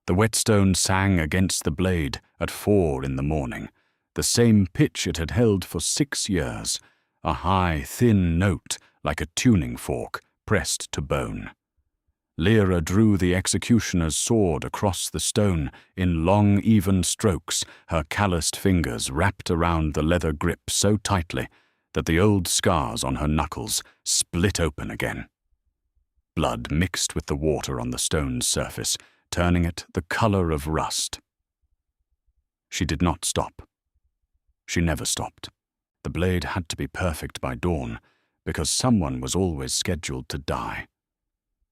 The whetstone sang against the blade at 4 in the morning, the same pitch it had held for 6 years, a high, thin note like a tuning fork pressed to bone. Lyra drew the executioner's sword across the stone in long, even strokes, her calloused fingers wrapped around the leather grip so tightly that the old scars on her knuckles split open again. Blood mixed with the water on the stone's surface, turning it the color of rust. She did not stop. She never stopped. The blade had to be perfect by dawn, because someone was always scheduled to die.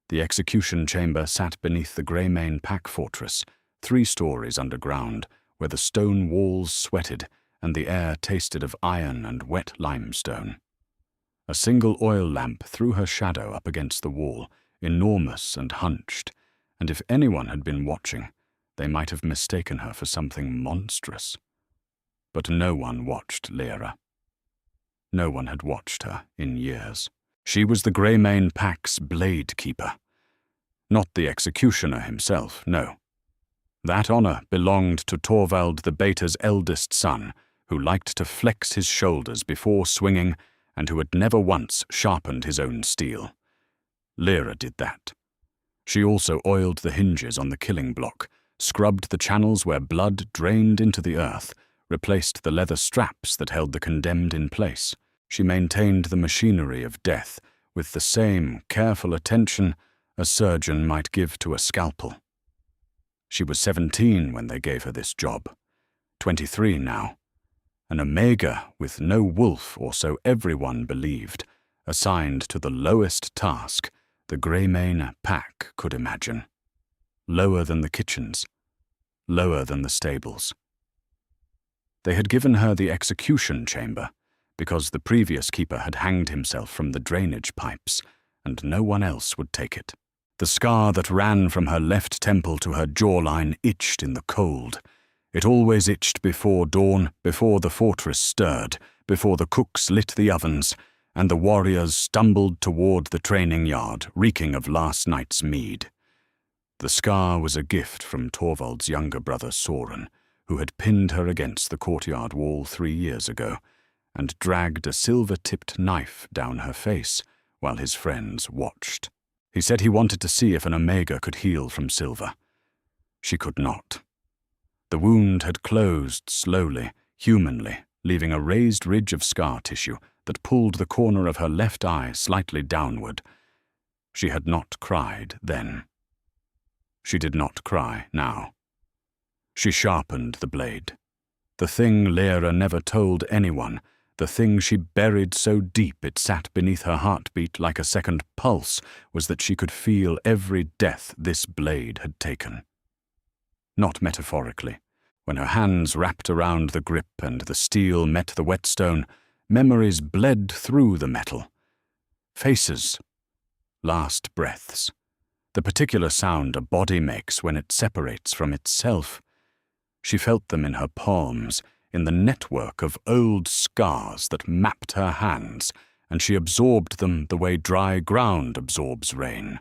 The execution chamber sat beneath the Greymane pack fortress, 3 stories underground, where the stone walls sweated and the air tasted of iron and wet limestone. A single oil lamp threw her shadow up against the wall, enormous and hunched, and if anyone had been watching, they might have mistaken her for something monstrous. But no one watched Lyra. No one had watched her in years. She was the Greymane pack's blade keeper. Not the executioner himself, no. That honor belonged to Torvald the Beta's eldest son, who liked to flex his shoulders before swinging and who had never once sharpened his own steel. Lyra did that. She also oiled the hinges on the killing block, scrubbed the channels where blood drained into the earth, replaced the leather straps that held the condemned in place. She maintained the machinery of death with the same careful attention a surgeon might give to a scalpel. She was 17 when they gave her this job, 23 now. An Omega with no wolf, or so everyone believed, assigned to the lowest task the Greymane pack could imagine. Lower than the kitchens, lower than the stables. They had given her the execution chamber because the previous keeper had hanged himself from the drainage pipes, and no one else would take it. The scar that ran from her left temple to her jawline itched in the cold. It always itched before dawn, before the fortress stirred, before the cooks lit the ovens, and the warriors stumbled toward the training yard, reeking of last night's mead. The scar was a gift from Torvald's younger brother Soren, who had pinned her against the courtyard wall 3 years ago, and dragged a silver-tipped knife down her face while his friends watched. He said he wanted to see if an Omega could heal from silver. She could not. The wound had closed slowly, humanly, leaving a raised ridge of scar tissue that pulled the corner of her left eye slightly downward. She had not cried then. She did not cry now. She sharpened the blade. The thing Lyra never told anyone, the thing she buried so deep it sat beneath her heartbeat like a second pulse, was that she could feel every death this blade had taken. Not metaphorically. When her hands wrapped around the grip and the steel met the whetstone, memories bled through the metal. Faces. Last breaths. The particular sound a body makes when it separates from itself. She felt them in her palms, in the network of old scars that mapped her hands, and she absorbed them the way dry ground absorbs rain.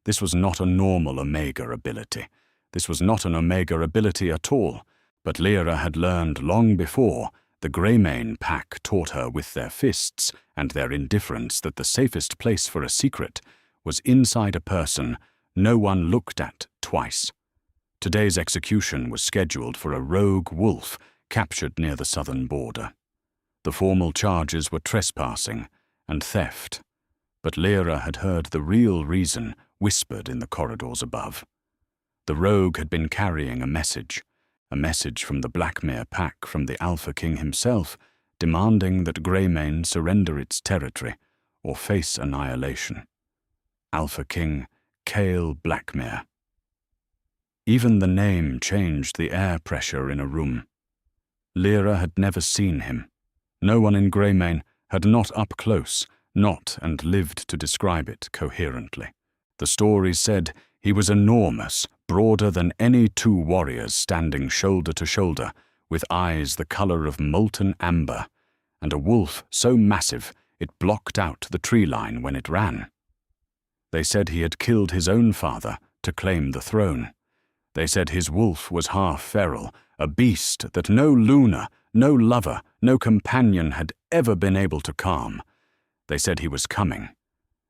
This was not a normal Omega ability. This was not an Omega ability at all, but Lyra had learned long before. The Greymane pack taught her with their fists and their indifference that the safest place for a secret was inside a person no one looked at twice. Today's execution was scheduled for a rogue wolf captured near the southern border. The formal charges were trespassing and theft, but Lyra had heard the real reason whispered in the corridors above. The rogue had been carrying a message from the Blackmere pack from the Alpha King himself, demanding that Greymane surrender its territory or face annihilation. Alpha King Cale Blackmere. Even the name changed the air pressure in a room. Lyra had never seen him. No one in Greymane had not up close, not and lived to describe it coherently. The stories said he was enormous, broader than any 2 warriors standing shoulder to shoulder, with eyes the color of molten amber, and a wolf so massive it blocked out the tree line when it ran. They said he had killed his own father to claim the throne. They said his wolf was half feral, a beast that no Luna, no lover, no companion had ever been able to calm. They said he was coming,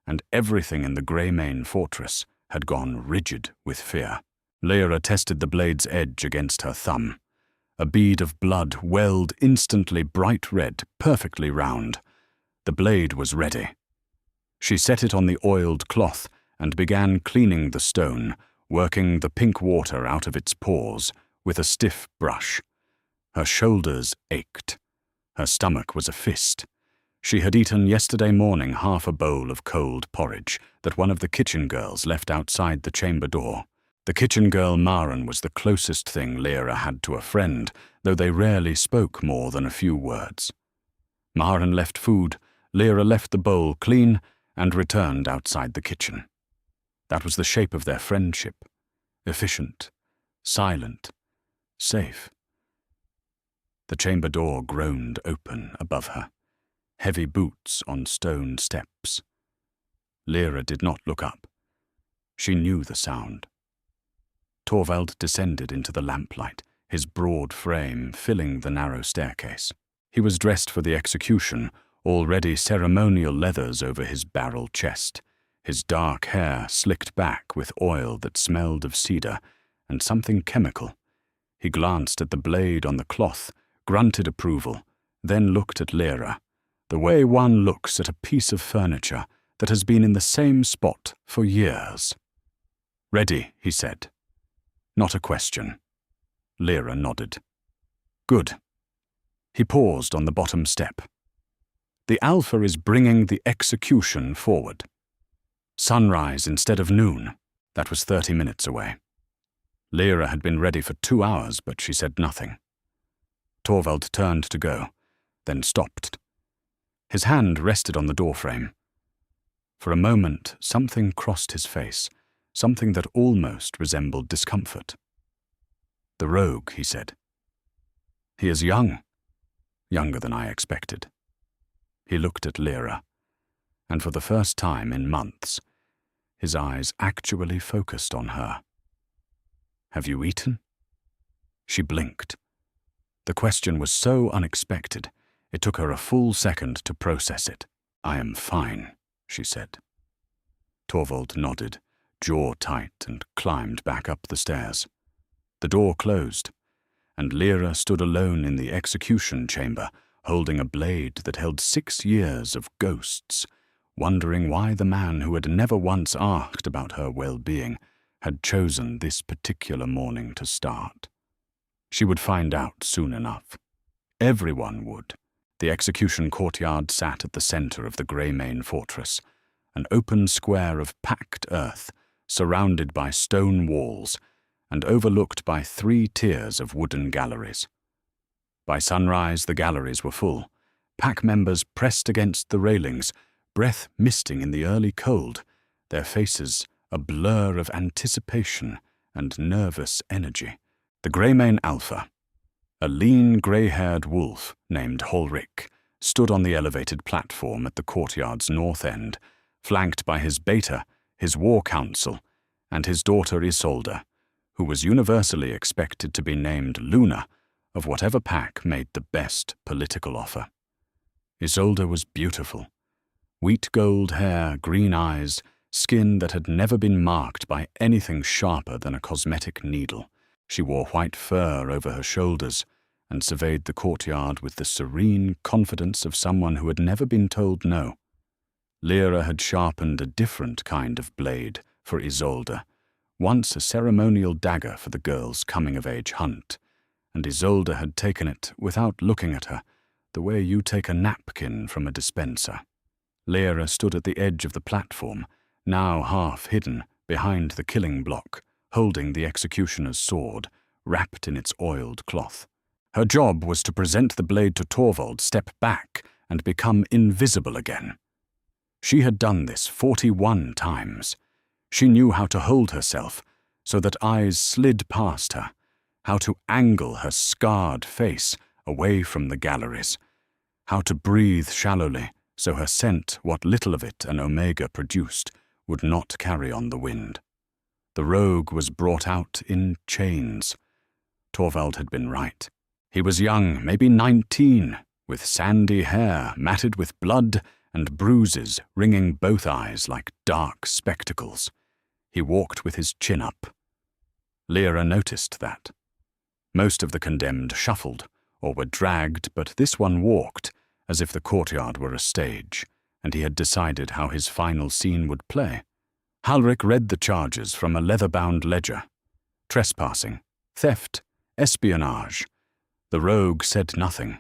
and everything in the Greymane fortress had gone rigid with fear. Lyra tested the blade's edge against her thumb. A bead of blood welled instantly bright red, perfectly round. The blade was ready. She set it on the oiled cloth and began cleaning the stone, working the pink water out of its pores with a stiff brush. Her shoulders ached. Her stomach was a fist. She had eaten yesterday morning half a bowl of cold porridge that one of the kitchen girls left outside the chamber door. The kitchen girl Maren was the closest thing Lyra had to a friend, though they rarely spoke more than a few words. Maren left food, Lyra left the bowl clean, and returned outside the kitchen. That was the shape of their friendship. Efficient, silent, safe. The chamber door groaned open above her. Heavy boots on stone steps. Lyra did not look up. She knew the sound. Torvald descended into the lamplight, his broad frame filling the narrow staircase. He was dressed for the execution, already ceremonial leathers over his barrel chest, his dark hair slicked back with oil that smelled of cedar and something chemical. He glanced at the blade on the cloth, grunted approval, then looked at Lyra, the way one looks at a piece of furniture that has been in the same spot for years. "Ready," he said. Not a question. Lyra nodded. "Good." He paused on the bottom step. "The Alpha is bringing the execution forward. Sunrise instead of noon." That was 30 minutes away. Lyra had been ready for 2 hours, but she said nothing. Torvald turned to go, then stopped. His hand rested on the doorframe. For a moment, something crossed his face, something that almost resembled discomfort. "The rogue," he said. "He is young, younger than I expected." He looked at Lyra, and for the first time in months, his eyes actually focused on her. "Have you eaten?" She blinked. The question was so unexpected, it took her a full second to process it. "I am fine," she said. Torvald nodded, jaw tight, and climbed back up the stairs. The door closed, and Lyra stood alone in the execution chamber, holding a blade that held 6 years of ghosts, wondering why the man who had never once asked about her well-being had chosen this particular morning to start. She would find out soon enough. Everyone would. The execution courtyard sat at the center of the Greymane fortress, an open square of packed earth, surrounded by stone walls and overlooked by 3 tiers of wooden galleries. By sunrise, the galleries were full. Pack members pressed against the railings, breath misting in the early cold, their faces a blur of anticipation and nervous energy. The Greymane Alpha, a lean grey-haired wolf named Holric, stood on the elevated platform at the courtyard's north end, flanked by his beta, his war council, and his daughter Isolde, who was universally expected to be named Luna of whatever pack made the best political offer. Isolde was beautiful. Wheat gold hair, green eyes, skin that had never been marked by anything sharper than a cosmetic needle. She wore white fur over her shoulders and surveyed the courtyard with the serene confidence of someone who had never been told no. Lyra had sharpened a different kind of blade for Isolde, once a ceremonial dagger for the girl's coming-of-age hunt, and Isolde had taken it without looking at her, the way you take a napkin from a dispenser. Lyra stood at the edge of the platform, now half hidden behind the killing block, holding the executioner's sword, wrapped in its oiled cloth. Her job was to present the blade to Torvald, step back, and become invisible again. She had done this 41 times. She knew how to hold herself so that eyes slid past her, how to angle her scarred face away from the galleries, how to breathe shallowly so her scent, what little of it an Omega produced, would not carry on the wind. The rogue was brought out in chains. Torvald had been right. He was young, maybe 19, with sandy hair matted with blood and bruises ringing both eyes like dark spectacles. He walked with his chin up. Lyra noticed that. Most of the condemned shuffled, or were dragged, but this one walked, as if the courtyard were a stage, and he had decided how his final scene would play. Halric read the charges from a leather-bound ledger. Trespassing, theft, espionage. The rogue said nothing.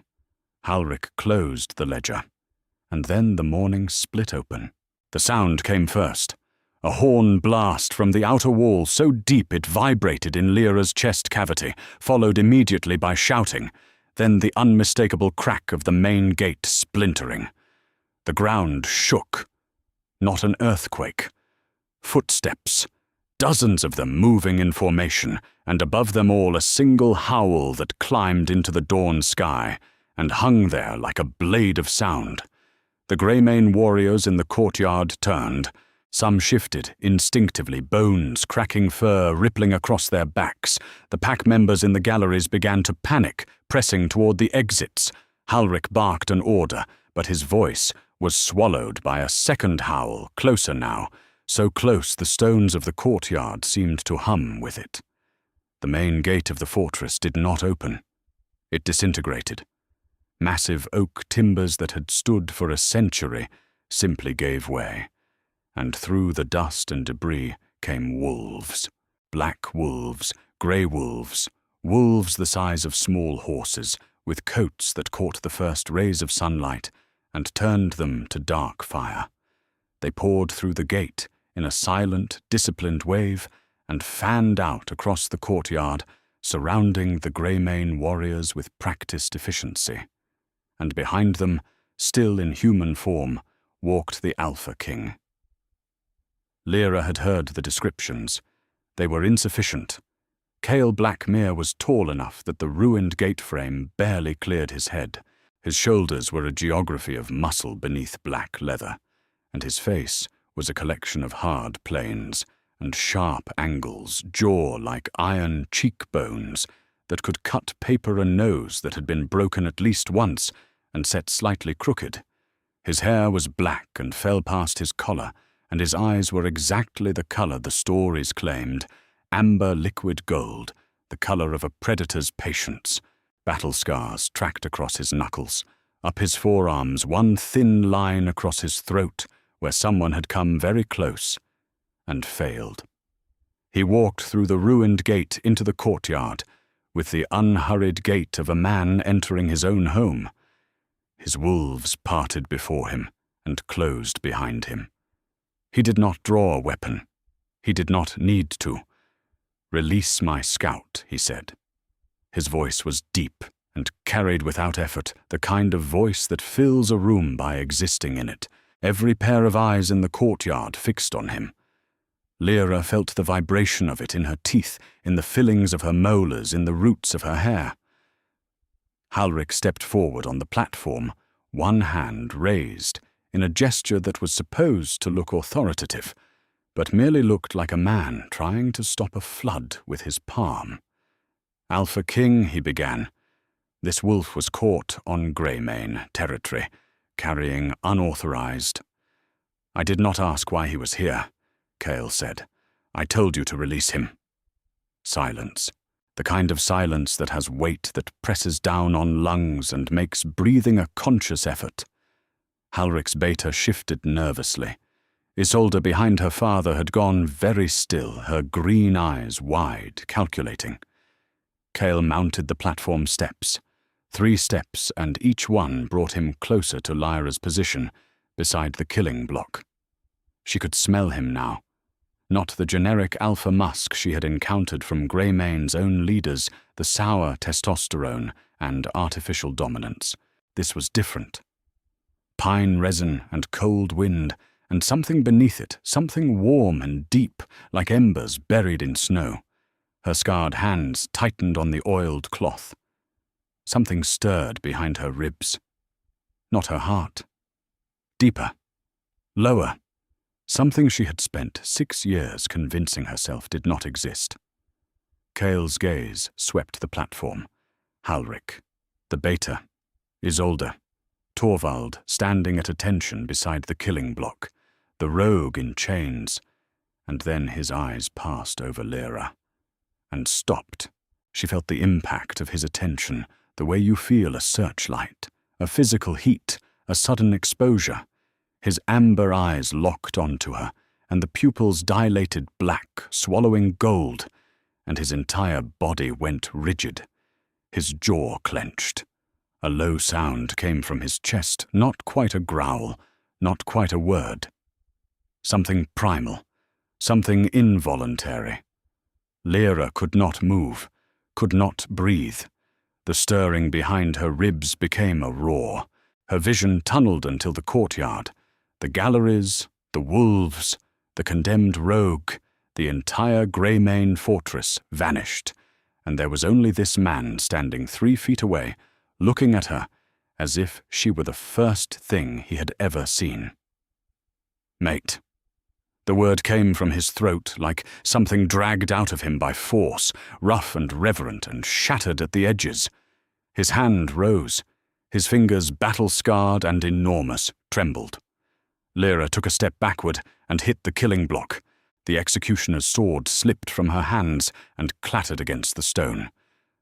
Halric closed the ledger, and then the morning split open. The sound came first. A horn blast from the outer wall so deep it vibrated in Lyra's chest cavity, followed immediately by shouting, then the unmistakable crack of the main gate splintering. The ground shook. Not an earthquake. Footsteps, dozens of them moving in formation, and above them all a single howl that climbed into the dawn sky and hung there like a blade of sound. The Greymane warriors in the courtyard turned. Some shifted instinctively, bones cracking fur rippling across their backs. The pack members in the galleries began to panic, pressing toward the exits. Halric barked an order, but his voice was swallowed by a second howl, closer now, so close the stones of the courtyard seemed to hum with it. The main gate of the fortress did not open. It disintegrated. Massive oak timbers that had stood for a century simply gave way, and through the dust and debris came wolves. Black wolves, grey wolves, wolves the size of small horses, with coats that caught the first rays of sunlight and turned them to dark fire. They poured through the gate in a silent, disciplined wave and fanned out across the courtyard, surrounding the Greymane warriors with practiced efficiency. And behind them, still in human form, walked the Alpha King. Lyra had heard the descriptions. They were insufficient. Cale Blackmere was tall enough that the ruined gate frame barely cleared his head. His shoulders were a geography of muscle beneath black leather, and his face was a collection of hard planes and sharp angles, jaw like iron cheekbones that could cut paper a nose that had been broken at least once and set slightly crooked. His hair was black and fell past his collar, and his eyes were exactly the color the stories claimed, amber liquid gold, the color of a predator's patience. Battle scars tracked across his knuckles, up his forearms, one thin line across his throat where someone had come very close and failed. He walked through the ruined gate into the courtyard, with the unhurried gait of a man entering his own home. His wolves parted before him and closed behind him. He did not draw a weapon. He did not need to. "Release my scout," he said. His voice was deep and carried without effort, the kind of voice that fills a room by existing in it, every pair of eyes in the courtyard fixed on him. Lyra felt the vibration of it in her teeth, in the fillings of her molars, in the roots of her hair. Halric stepped forward on the platform, one hand raised, in a gesture that was supposed to look authoritative, but merely looked like a man trying to stop a flood with his palm. "Alpha King," he began. This wolf was caught on Greymane territory, carrying unauthorized. "I did not ask why he was here," Cale said. "I told you to release him." Silence. The kind of silence that has weight that presses down on lungs and makes breathing a conscious effort. Halric's beta shifted nervously. Isolde behind her father had gone very still, her green eyes wide, calculating. Cale mounted the platform steps. 3 steps, and each one brought him closer to Lyra's position, beside the killing block. She could smell him now. Not the generic alpha musk she had encountered from Greymane's own leaders, the sour testosterone and artificial dominance. This was different. Pine resin and cold wind, and something beneath it, something warm and deep, like embers buried in snow. Her scarred hands tightened on the oiled cloth. Something stirred behind her ribs. Not her heart. Deeper. Lower. something she had spent 6 years convincing herself did not exist. Cale's gaze swept the platform. Halric, the Beta, Isolde, Torvald standing at attention beside the killing block, the rogue in chains, and then his eyes passed over Lyra. And stopped. She felt the impact of his attention, the way you feel a searchlight, a physical heat, a sudden exposure. His amber eyes locked onto her, and the pupils dilated black, swallowing gold, and his entire body went rigid. His jaw clenched. A low sound came from his chest, not quite a growl, not quite a word. Something primal, something involuntary. Lyra could not move, could not breathe. The stirring behind her ribs became a roar. Her vision tunneled until the courtyard. The galleries, the wolves, the condemned rogue, the entire Greymane fortress vanished, and there was only this man standing 3 feet away, looking at her as if she were the first thing he had ever seen. "Mate." The word came from his throat like something dragged out of him by force, rough and reverent and shattered at the edges. His hand rose. His fingers, battle-scarred and enormous, trembled. Lyra took a step backward and hit the killing block. The executioner's sword slipped from her hands and clattered against the stone.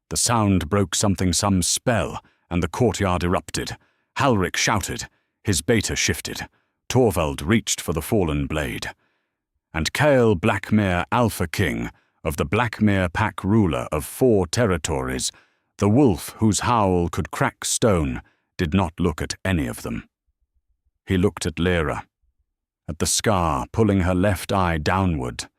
The sound broke some spell, and the courtyard erupted. Halric shouted. His Beta shifted. Torvald reached for the fallen blade. And Cale Blackmere Alpha King, of the Blackmere Pack ruler of 4 territories, the wolf whose howl could crack stone, did not look at any of them. He looked at Lyra, at the scar pulling her left eye downward,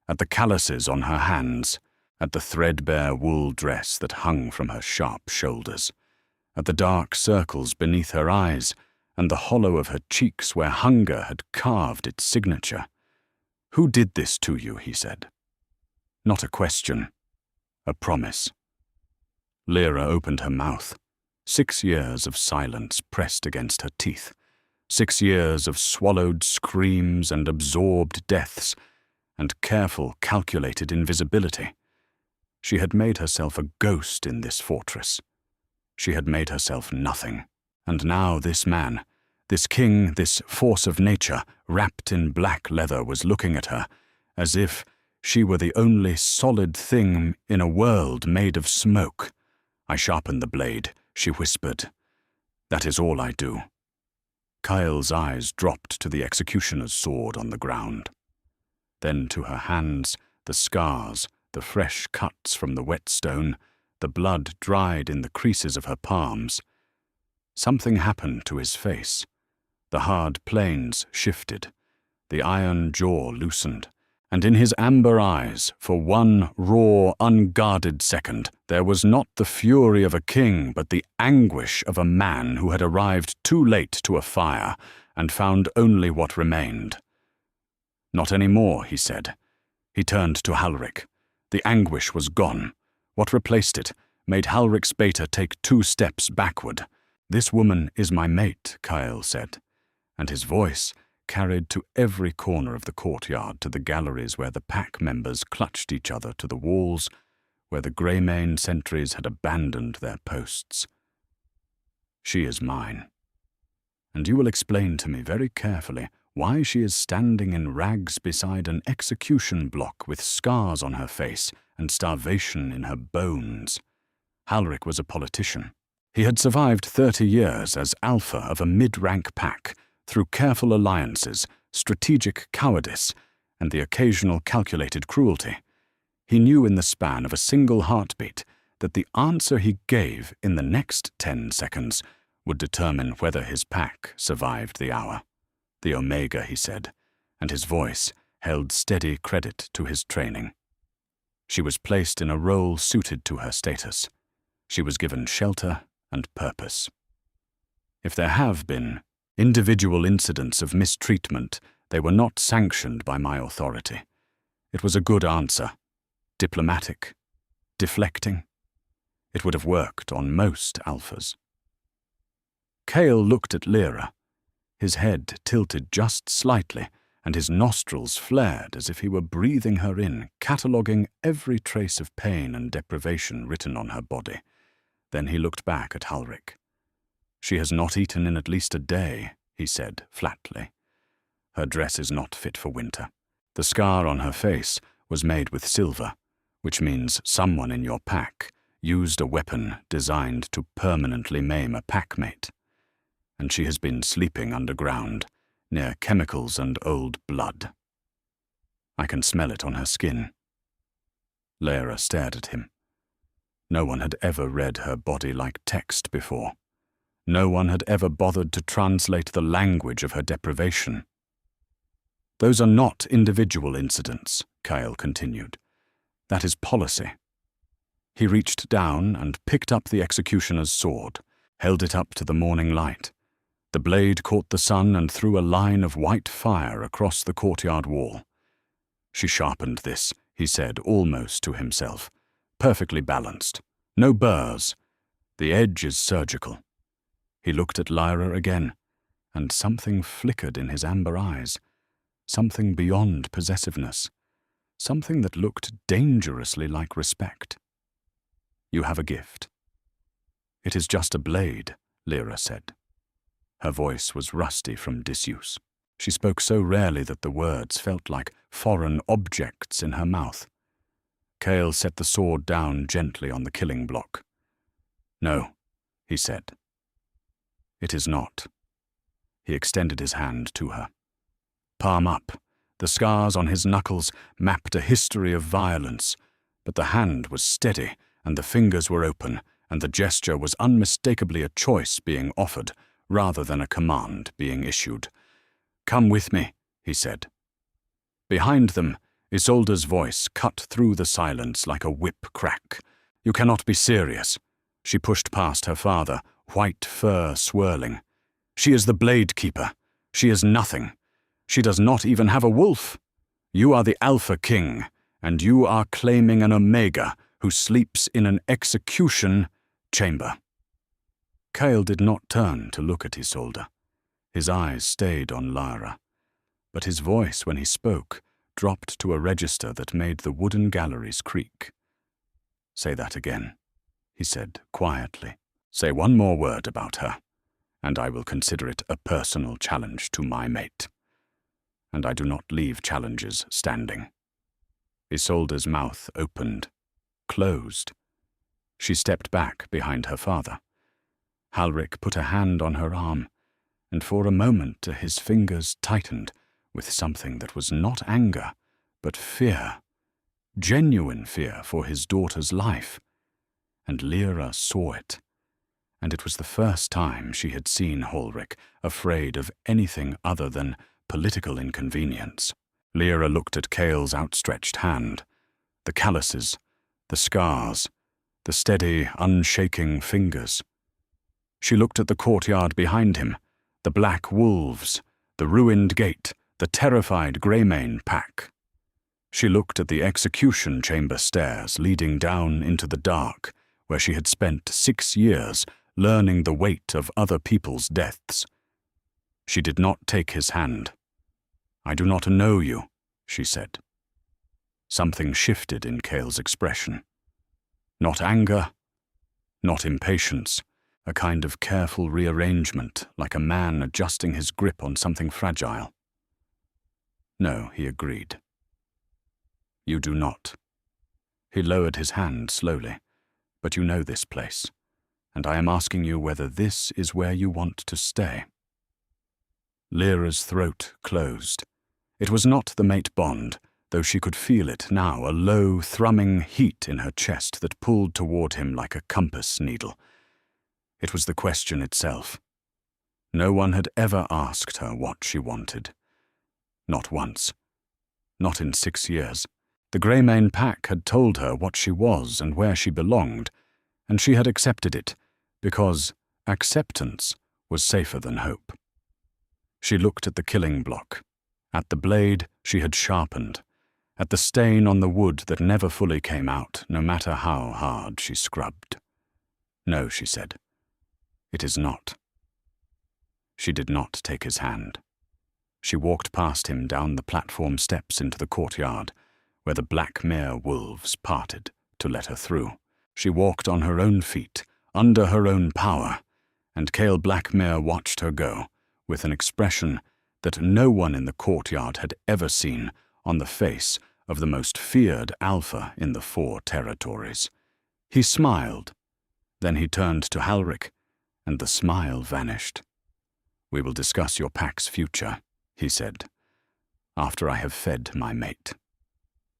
at the calluses on her hands, at the threadbare wool dress that hung from her sharp shoulders, at the dark circles beneath her eyes, and the hollow of her cheeks where hunger had carved its signature. "Who did this to you?" he said. Not a question, a promise. Lyra opened her mouth. 6 years of silence pressed against her teeth. 6 years of swallowed screams and absorbed deaths, and careful, calculated invisibility. She had made herself a ghost in this fortress. She had made herself nothing. And now this man, this king, this force of nature, wrapped in black leather, was looking at her, as if she were the only solid thing in a world made of smoke. "I sharpen the blade," she whispered. "That is all I do." Kyle's eyes dropped to the executioner's sword on the ground. Then to her hands, the scars, the fresh cuts from the whetstone, the blood dried in the creases of her palms. Something happened to his face. The hard planes shifted. The iron jaw loosened. And in his amber eyes, for one raw, unguarded second, there was not the fury of a king, but the anguish of a man who had arrived too late to a fire and found only what remained. "Not any more," he said. He turned to Halric. The anguish was gone. What replaced it made Halric's Beta take 2 steps backward. "This woman is my mate," Kyle said, and his voice carried to every corner of the courtyard, to the galleries where the pack members clutched each other, to the walls where the Greymane sentries had abandoned their posts. "She is mine. And you will explain to me very carefully why she is standing in rags beside an execution block with scars on her face and starvation in her bones." Halric was a politician. He had survived 30 years as alpha of a mid-rank pack, through careful alliances, strategic cowardice, and the occasional calculated cruelty. He knew in the span of a single heartbeat that the answer he gave in the next 10 seconds would determine whether his pack survived the hour. The Omega, he said, and his voice held steady credit to his training. She was placed in a role suited to her status. She was given shelter and purpose. If there have been individual incidents of mistreatment, they were not sanctioned by my authority. It was a good answer, diplomatic, deflecting. It would have worked on most alphas. Cale looked at Lyra, his head tilted just slightly and his nostrils flared as if he were breathing her in, cataloguing every trace of pain and deprivation written on her body. Then he looked back at Ulrich. "She has not eaten in at least a day," he said flatly. "Her dress is not fit for winter. The scar on her face was made with silver, which means someone in your pack used a weapon designed to permanently maim a packmate. And she has been sleeping underground, near chemicals and old blood. I can smell it on her skin." Lyra stared at him. No one had ever read her body like text before. No one had ever bothered to translate the language of her deprivation. "Those are not individual incidents," Kyle continued. "That is policy." He reached down and picked up the executioner's sword, held it up to the morning light. The blade caught the sun and threw a line of white fire across the courtyard wall. "She sharpened this," he said almost to himself. "Perfectly balanced. No burrs. The edge is surgical." He looked at Lyra again, and something flickered in his amber eyes. Something beyond possessiveness. Something that looked dangerously like respect. "You have a gift." "It is just a blade," Lyra said. Her voice was rusty from disuse. She spoke so rarely that the words felt like foreign objects in her mouth. Kale set the sword down gently on the killing block. "No," he said. "It is not." He extended his hand to her. Palm up, the scars on his knuckles mapped a history of violence, but the hand was steady and the fingers were open, and the gesture was unmistakably a choice being offered rather than a command being issued. "Come with me," he said. Behind them, Isolde's voice cut through the silence like a whip crack. "You cannot be serious." She pushed past her father, white fur swirling. "She is the Blade Keeper. She is nothing. She does not even have a wolf. You are the Alpha King, and you are claiming an Omega who sleeps in an execution chamber." Kale did not turn to look at Isolde. His eyes stayed on Lyra, but his voice, when he spoke, dropped to a register that made the wooden galleries creak. "Say that again," he said quietly. "Say one more word about her, and I will consider it a personal challenge to my mate. And I do not leave challenges standing." Isolde's mouth opened, closed. She stepped back behind her father. Halric put a hand on her arm, and for a moment his fingers tightened with something that was not anger, but fear. Genuine fear for his daughter's life. And Lyra saw it. And it was the first time she had seen Halric afraid of anything other than political inconvenience. Lyra looked at Kale's outstretched hand. The calluses, the scars, the steady, unshaking fingers. She looked at the courtyard behind him, the black wolves, the ruined gate, the terrified Greymane pack. She looked at the execution chamber stairs leading down into the dark, where she had spent 6 years learning the weight of other people's deaths. She did not take his hand. "I do not know you," she said. Something shifted in Kale's expression. Not anger, not impatience, a kind of careful rearrangement, like a man adjusting his grip on something fragile. "No," he agreed. "You do not." He lowered his hand slowly. "But you know this place, and I am asking you whether this is where you want to stay." Lyra's throat closed. It was not the mate bond, though she could feel it now, a low, thrumming heat in her chest that pulled toward him like a compass needle. It was the question itself. No one had ever asked her what she wanted. Not once. Not in 6 years. The Greymane pack had told her what she was and where she belonged, and she had accepted it, because acceptance was safer than hope. She looked at the killing block, at the blade she had sharpened, at the stain on the wood that never fully came out, no matter how hard she scrubbed. "No," she said. "It is not." She did not take his hand. She walked past him down the platform steps into the courtyard, where the black mare wolves parted to let her through. She walked on her own feet, under her own power, and Cale Blackmare watched her go, with an expression that no one in the courtyard had ever seen on the face of the most feared alpha in the 4 territories. He smiled. Then he turned to Halric, and the smile vanished. "We will discuss your pack's future," he said, "after I have fed my mate."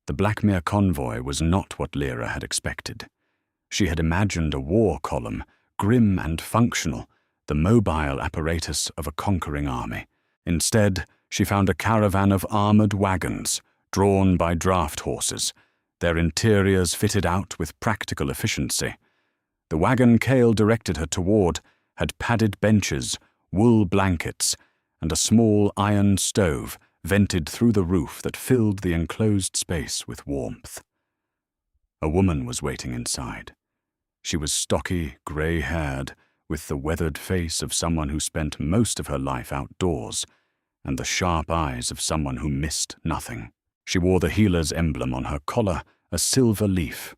The Blackmare convoy was not what Lyra had expected. She had imagined a war column, grim and functional, the mobile apparatus of a conquering army. Instead, she found a caravan of armored wagons, drawn by draft horses, their interiors fitted out with practical efficiency. The wagon Cale directed her toward had padded benches, wool blankets, and a small iron stove vented through the roof that filled the enclosed space with warmth. A woman was waiting inside. She was stocky, grey-haired, with the weathered face of someone who spent most of her life outdoors, and the sharp eyes of someone who missed nothing. She wore the healer's emblem on her collar, a silver leaf.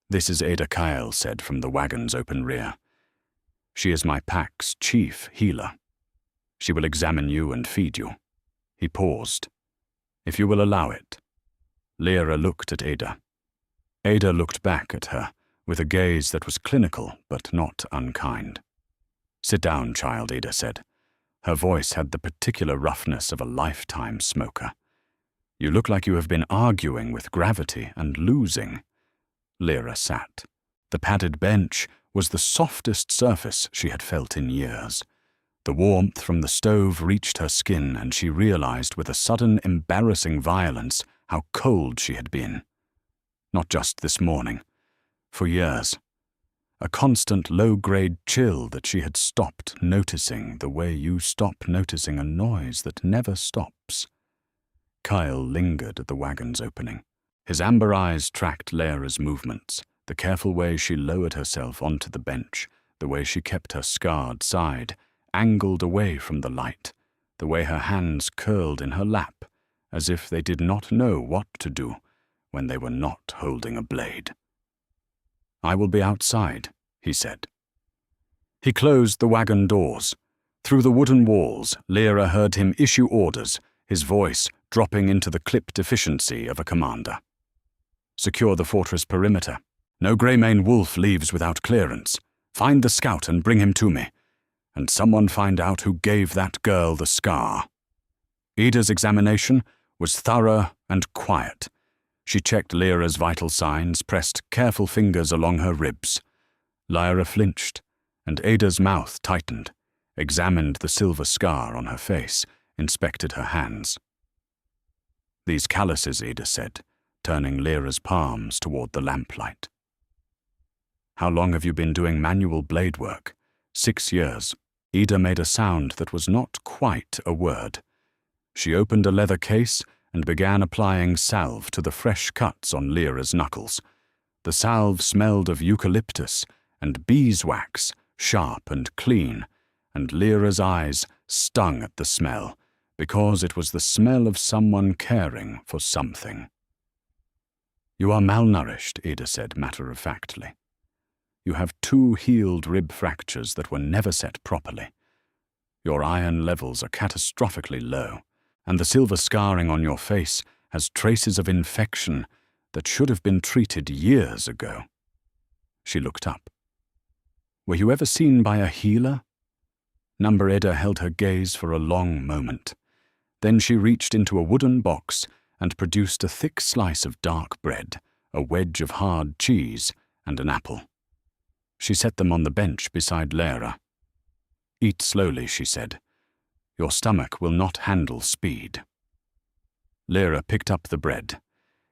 "This is Ada Kyle," said from the wagon's open rear. "She is my pack's chief healer. She will examine you and feed you." He paused. "If you will allow it." Lyra looked at Ada. Ada looked back at her, with a gaze that was clinical but not unkind. "Sit down, child," Ada said. Her voice had the particular roughness of a lifetime smoker. "You look like you have been arguing with gravity and losing." Lyra sat. The padded bench was the softest surface she had felt in years. The warmth from the stove reached her skin, and she realized with a sudden embarrassing violence how cold she had been. Not just this morning. For years. A constant low-grade chill that she had stopped noticing the way you stop noticing a noise that never stops. Kyle lingered at the wagon's opening. His amber eyes tracked Lyra's movements, the careful way she lowered herself onto the bench, the way she kept her scarred side, angled away from the light, the way her hands curled in her lap, as if they did not know what to do when they were not holding a blade. "I will be outside," he said. He closed the wagon doors. Through the wooden walls, Lyra heard him issue orders, his voice dropping into the clipped efficiency of a commander. "Secure the fortress perimeter. No Greymane wolf leaves without clearance. Find the scout and bring him to me. And someone find out who gave that girl the scar." Ida's examination was thorough and quiet. She checked Lyra's vital signs, pressed careful fingers along her ribs. Lyra flinched, and Ada's mouth tightened, examined the silver scar on her face, inspected her hands. "These calluses," Ada said, turning Lyra's palms toward the lamplight. "How long have you been doing manual blade work?" 6 years. Ada made a sound that was not quite a word. She opened a leather case and began applying salve to the fresh cuts on Lyra's knuckles. The salve smelled of eucalyptus and beeswax, sharp and clean, and Lyra's eyes stung at the smell, because it was the smell of someone caring for something. "You are malnourished," Ada said matter-of-factly. "You have 2 healed rib fractures that were never set properly. Your iron levels are catastrophically low, and the silver scarring on your face has traces of infection that should have been treated years ago." She looked up. "Were you ever seen by a healer?" Number Ada held her gaze for a long moment. Then she reached into a wooden box and produced a thick slice of dark bread, a wedge of hard cheese, and an apple. She set them on the bench beside Lyra. "Eat slowly," she said. "Your stomach will not handle speed." Lyra picked up the bread.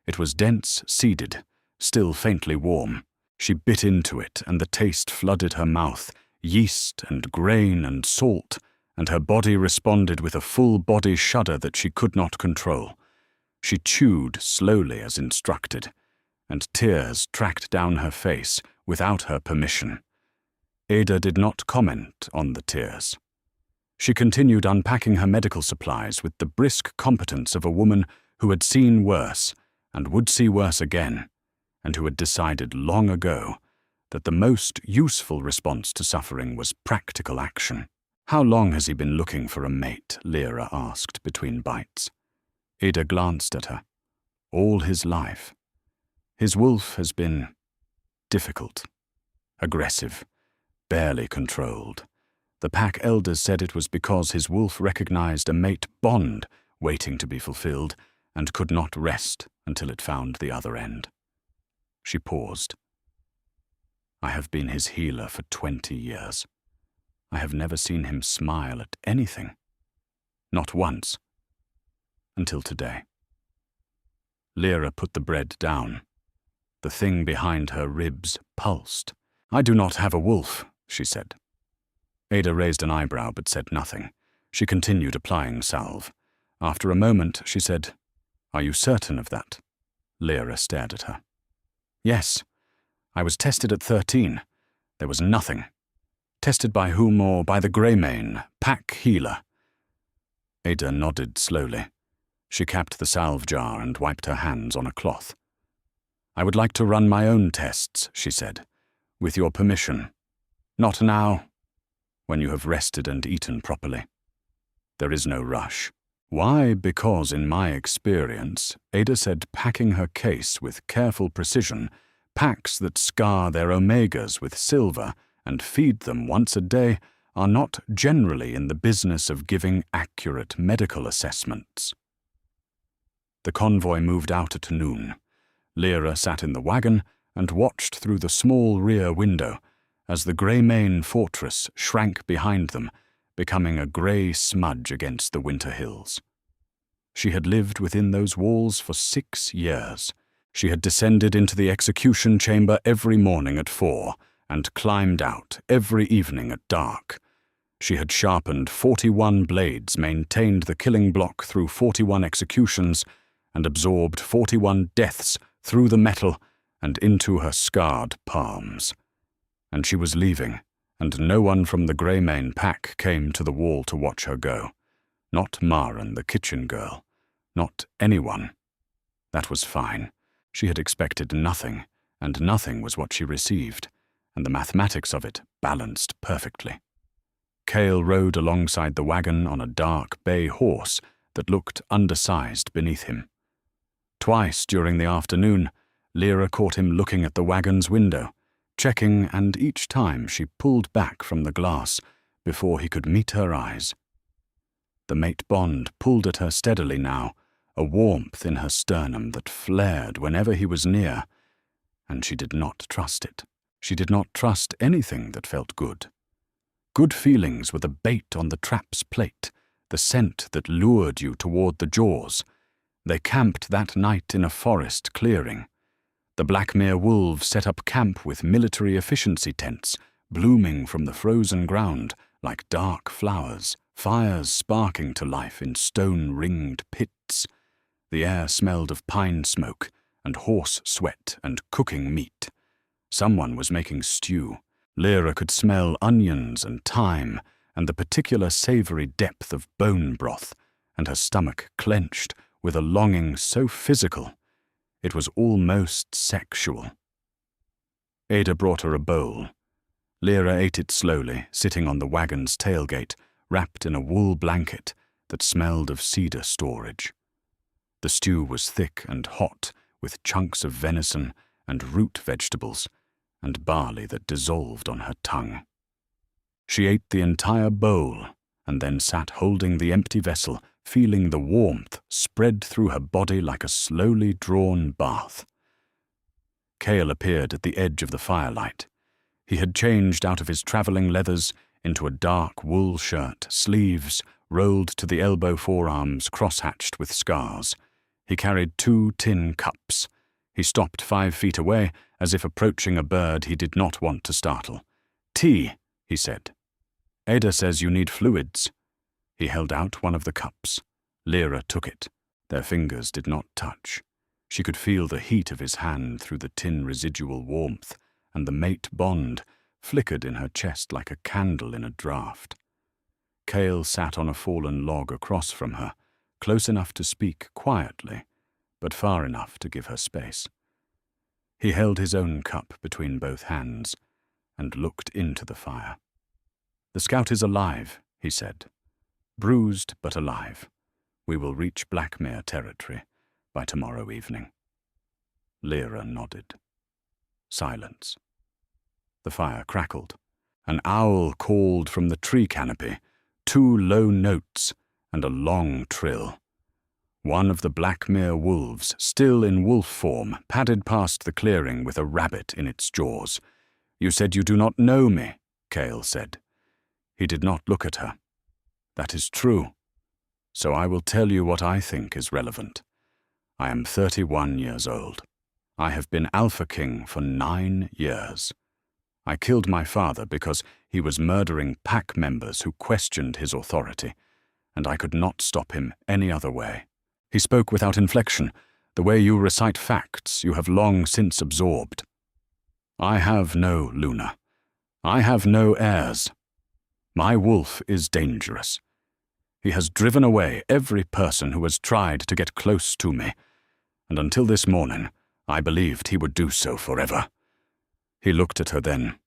It was dense, seeded, still faintly warm. She bit into it, and the taste flooded her mouth, yeast and grain and salt, and her body responded with a full-body shudder that she could not control. She chewed slowly as instructed, and tears tracked down her face without her permission. Ada did not comment on the tears. She continued unpacking her medical supplies with the brisk competence of a woman who had seen worse and would see worse again, and who had decided long ago that the most useful response to suffering was practical action. "How long has he been looking for a mate?" Lyra asked between bites. Ada glanced at her. "All his life. His wolf has been difficult, aggressive, barely controlled. The pack elders said it was because his wolf recognized a mate bond waiting to be fulfilled and could not rest until it found the other end." She paused. "I have been his healer for 20 years. I have never seen him smile at anything. Not once. Until today." Lyra put the bread down. The thing behind her ribs pulsed. "I do not have a wolf," she said. Ada raised an eyebrow but said nothing. She continued applying salve. After a moment, she said, "Are you certain of that?" Lyra stared at her. "Yes. I was tested at 13. There was nothing. Tested by whom, or by the Greymane, pack healer?" Ada nodded slowly. She capped the salve jar and wiped her hands on a cloth. "I would like to run my own tests," she said, "with your permission. Not now, when you have rested and eaten properly. There is no rush." "Why? Because in my experience," Ada said, packing her case with careful precision, "packs that scar their omegas with silver and feed them once a day are not generally in the business of giving accurate medical assessments." The convoy moved out at noon. Lyra sat in the wagon and watched through the small rear window as the Greymane fortress shrank behind them, becoming a grey smudge against the winter hills. She had lived within those walls for 6 years. She had descended into the execution chamber every morning at 4 and climbed out every evening at dark. She had sharpened 41 blades, maintained the killing block through 41 executions, and absorbed 41 deaths through the metal and into her scarred palms. And she was leaving, and no one from the Greymane pack came to the wall to watch her go. Not Maren, the kitchen girl. Not anyone. That was fine. She had expected nothing, and nothing was what she received, and the mathematics of it balanced perfectly. Cale rode alongside the wagon on a dark bay horse that looked undersized beneath him. Twice during the afternoon, Lyra caught him looking at the wagon's window, checking, and each time she pulled back from the glass before he could meet her eyes. The mate bond pulled at her steadily now, a warmth in her sternum that flared whenever he was near, and she did not trust it. She did not trust anything that felt good. Good feelings were the bait on the trap's plate, the scent that lured you toward the jaws. They camped that night in a forest clearing. The Blackmere wolves set up camp with military efficiency tents, blooming from the frozen ground like dark flowers, fires sparking to life in stone-ringed pits. The air smelled of pine smoke and horse sweat and cooking meat. Someone was making stew. Lyra could smell onions and thyme and the particular savory depth of bone broth, and her stomach clenched with a longing so physical it was almost sexual. Ada brought her a bowl. Lyra ate it slowly, sitting on the wagon's tailgate, wrapped in a wool blanket that smelled of cedar storage. The stew was thick and hot, with chunks of venison and root vegetables, and barley that dissolved on her tongue. She ate the entire bowl, and then sat holding the empty vessel, feeling the warmth spread through her body like a slowly drawn bath. Cale appeared at the edge of the firelight. He had changed out of his travelling leathers into a dark wool shirt, sleeves rolled to the elbow forearms cross-hatched with scars. He carried 2 tin cups. He stopped 5 feet away, as if approaching a bird he did not want to startle. "Tea," he said. "Ada says you need fluids." He held out one of the cups. Lyra took it. Their fingers did not touch. She could feel the heat of his hand through the tin residual warmth, and the mate bond flickered in her chest like a candle in a draught. Cale sat on a fallen log across from her, close enough to speak quietly, but far enough to give her space. He held his own cup between both hands and looked into the fire. "The scout is alive," he said. "Bruised but alive. We will reach Blackmere territory by tomorrow evening." Lyra nodded. Silence. The fire crackled. An owl called from the tree canopy, 2 low notes and a long trill. One of the Blackmere wolves, still in wolf form, padded past the clearing with a rabbit in its jaws. "You said you do not know me," Cale said. He did not look at her. "That is true. So I will tell you what I think is relevant. I am 31 years old. I have been Alpha King for 9 years. I killed my father because he was murdering pack members who questioned his authority, and I could not stop him any other way." He spoke without inflection, the way you recite facts you have long since absorbed. "I have no Luna. I have no heirs. My wolf is dangerous. He has driven away every person who has tried to get close to me, and until this morning, I believed he would do so forever." He looked at her then.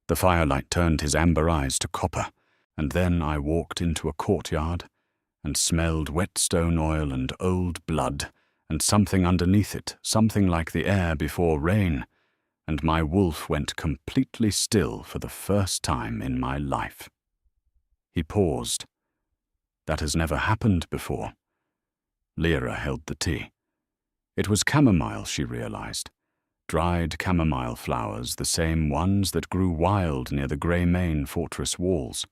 The firelight turned his amber eyes to copper, and then I walked into a courtyard and smelled whetstone oil and old blood, and something underneath it, something like the air before rain, and my wolf went completely still for the first time in my life. He paused. "That has never happened before." Lyra held the tea. It was chamomile, she realized. Dried chamomile flowers, the same ones that grew wild near the Greymane fortress walls.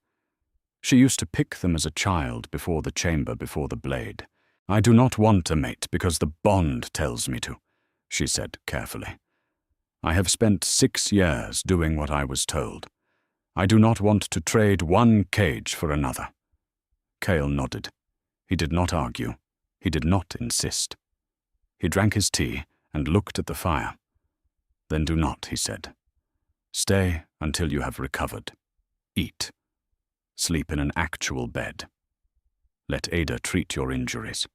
She used to pick them as a child before the chamber before the blade. "I do not want a mate because the bond tells me to," she said carefully. "I have spent 6 years doing what I was told. I do not want to trade one cage for another." Cale nodded. He did not argue. He did not insist. He drank his tea and looked at the fire. "Then do not," he said. "Stay until you have recovered. Eat. Sleep in an actual bed. Let Ada treat your injuries.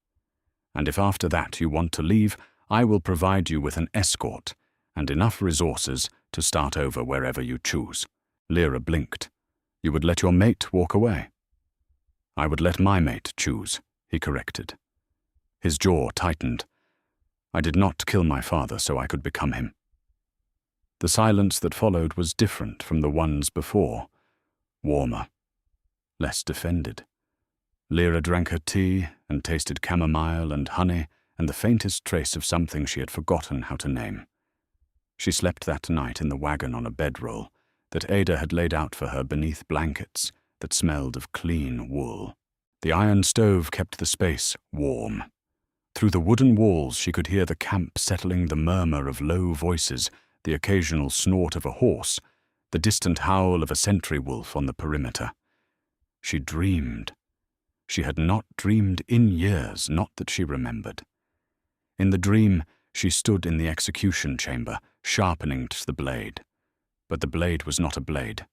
And if after that you want to leave, I will provide you with an escort and enough resources to start over wherever you choose." Lyra blinked. "You would let your mate walk away?" "I would let my mate choose," he corrected. His jaw tightened. "I did not kill my father so I could become him." The silence that followed was different from the ones before, warmer, less defended. Lyra drank her tea and tasted chamomile and honey and the faintest trace of something she had forgotten how to name. She slept that night in the wagon on a bedroll that Ada had laid out for her beneath blankets that smelled of clean wool. The iron stove kept the space warm. Through the wooden walls she could hear the camp settling, the murmur of low voices, the occasional snort of a horse, the distant howl of a sentry wolf on the perimeter. She dreamed. She had not dreamed in years, not that she remembered. In the dream, she stood in the execution chamber, sharpening the blade. But the blade was not a blade.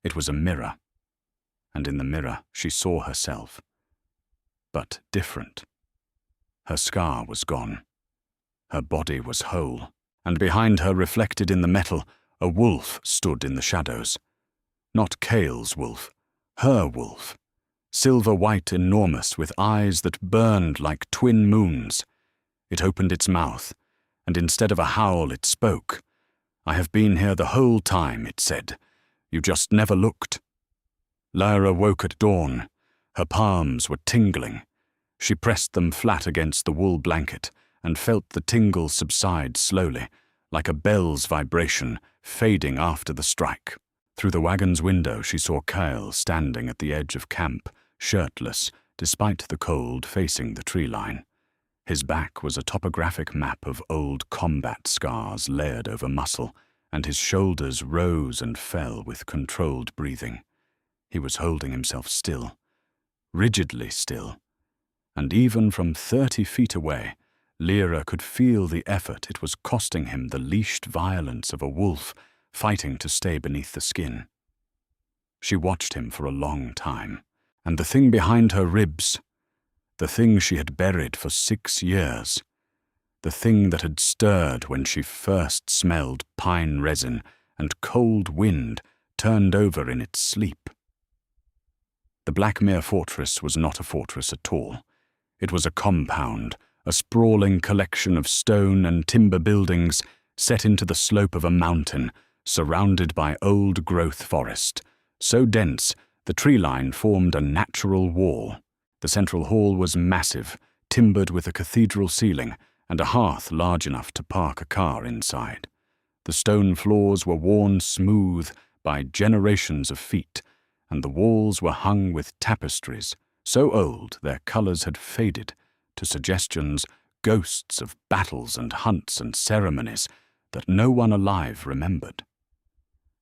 It was a mirror. And in the mirror she saw herself. But different. Her scar was gone. Her body was whole. And behind her, reflected in the metal, a wolf stood in the shadows. Not Cale's wolf, her wolf. Silver-white, enormous, with eyes that burned like twin moons. It opened its mouth, and instead of a howl it spoke. "I have been here the whole time," it said. "You just never looked." Lyra woke at dawn. Her palms were tingling. She pressed them flat against the wool blanket and felt the tingle subside slowly, like a bell's vibration, fading after the strike. Through the wagon's window she saw Cale standing at the edge of camp, shirtless, despite the cold, facing the tree line. His back was a topographic map of old combat scars layered over muscle, and his shoulders rose and fell with controlled breathing. He was holding himself still, rigidly still, and even from 30 feet away, Lyra could feel the effort it was costing him, the leashed violence of a wolf fighting to stay beneath the skin. She watched him for a long time. And the thing behind her ribs, the thing she had buried for 6 years, the thing that had stirred when she first smelled pine resin and cold wind turned over in its sleep. The Blackmere fortress was not a fortress at all. It was a compound, a sprawling collection of stone and timber buildings set into the slope of a mountain, surrounded by old-growth forest, so dense the tree line formed a natural wall. The central hall was massive, timbered with a cathedral ceiling and a hearth large enough to park a car inside. The stone floors were worn smooth by generations of feet, and the walls were hung with tapestries so old their colors had faded to suggestions, ghosts of battles and hunts and ceremonies that no one alive remembered.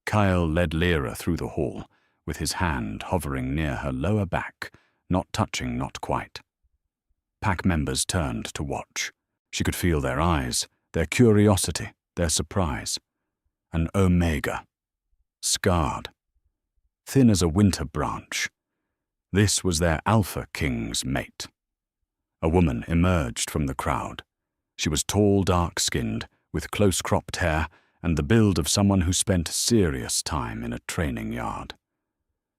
Kyle led Lyra through the hall, with his hand hovering near her lower back, not touching, not quite. Pack members turned to watch. She could feel their eyes, their curiosity, their surprise. An omega. Scarred. Thin as a winter branch. This was their Alpha King's mate. A woman emerged from the crowd. She was tall, dark-skinned, with close-cropped hair and the build of someone who spent serious time in a training yard.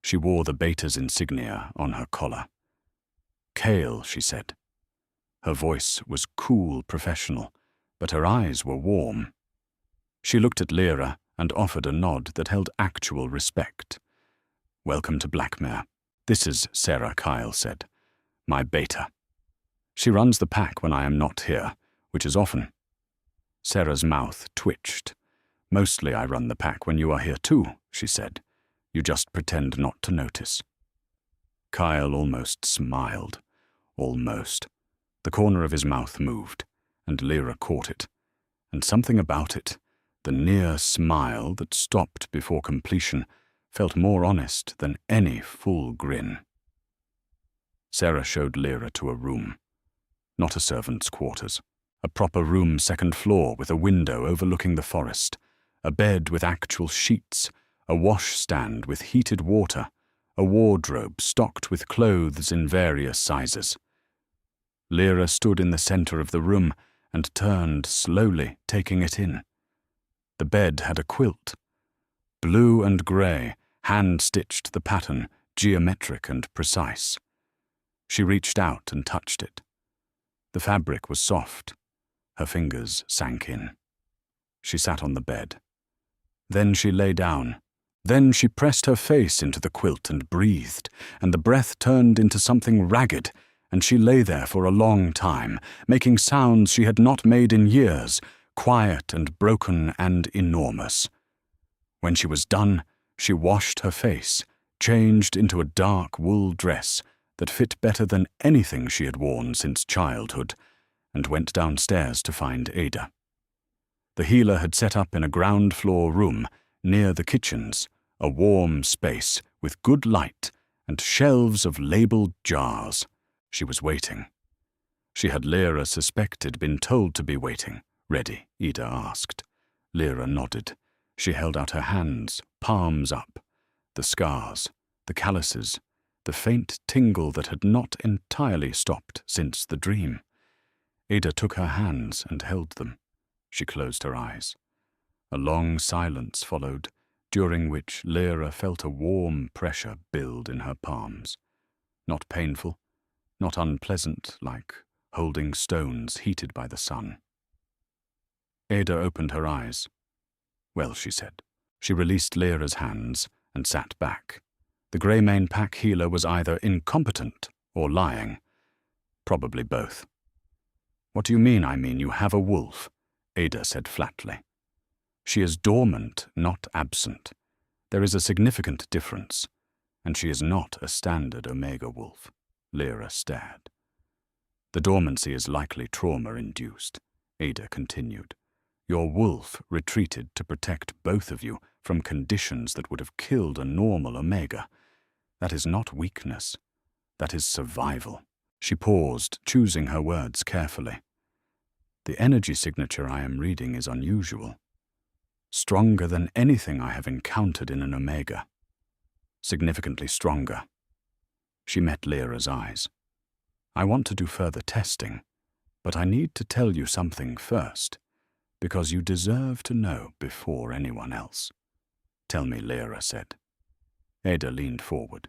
She wore the beta's insignia on her collar. "Kale," she said. Her voice was cool, professional, but her eyes were warm. She looked at Lyra and offered a nod that held actual respect. "Welcome to Blackmere. This is Sarah," Kyle said. "My beta. She runs the pack when I am not here, which is often." Sarah's mouth twitched. "Mostly I run the pack when you are here too," she said. "You just pretend not to notice." Kyle almost smiled. Almost. The corner of his mouth moved, and Lyra caught it. And something about it, the near smile that stopped before completion, felt more honest than any full grin. Sarah showed Lyra to a room. Not a servant's quarters. A proper room, second floor, with a window overlooking the forest. A bed with actual sheets. A washstand with heated water. A wardrobe stocked with clothes in various sizes. Lyra stood in the center of the room and turned slowly, taking it in. The bed had a quilt. Blue and grey, hand-stitched the pattern, geometric and precise. She reached out and touched it. The fabric was soft. Her fingers sank in. She sat on the bed. Then she lay down. Then she pressed her face into the quilt and breathed, and the breath turned into something ragged, and she lay there for a long time, making sounds she had not made in years, quiet and broken and enormous. When she was done, she washed her face, changed into a dark wool dress that fit better than anything she had worn since childhood, and went downstairs to find Ada. The healer had set up in a ground-floor room near the kitchens, a warm space with good light and shelves of labelled jars. She was waiting. She had, Lyra suspected, been told to be waiting. "Ready?" Ada asked. Lyra nodded. She held out her hands, palms up. The scars, the calluses, the faint tingle that had not entirely stopped since the dream. Ada took her hands and held them. She closed her eyes. A long silence followed, during which Lyra felt a warm pressure build in her palms. Not painful, not unpleasant, like holding stones heated by the sun. Ada opened her eyes. "Well," she said. She released Lyra's hands and sat back. The Greymane pack healer was either incompetent or lying. Probably both. "What do you mean?" "I mean you have a wolf," Ada said flatly. "She is dormant, not absent. There is a significant difference, and she is not a standard Omega wolf." Lyra stared. "The dormancy is likely trauma-induced," Ada continued. "Your wolf retreated to protect both of you from conditions that would have killed a normal Omega. That is not weakness. That is survival." She paused, choosing her words carefully. "The energy signature I am reading is unusual. Stronger than anything I have encountered in an Omega. Significantly stronger." She met Lyra's eyes. "I want to do further testing, but I need to tell you something first, because you deserve to know before anyone else." "Tell me," Lyra said. Ada leaned forward.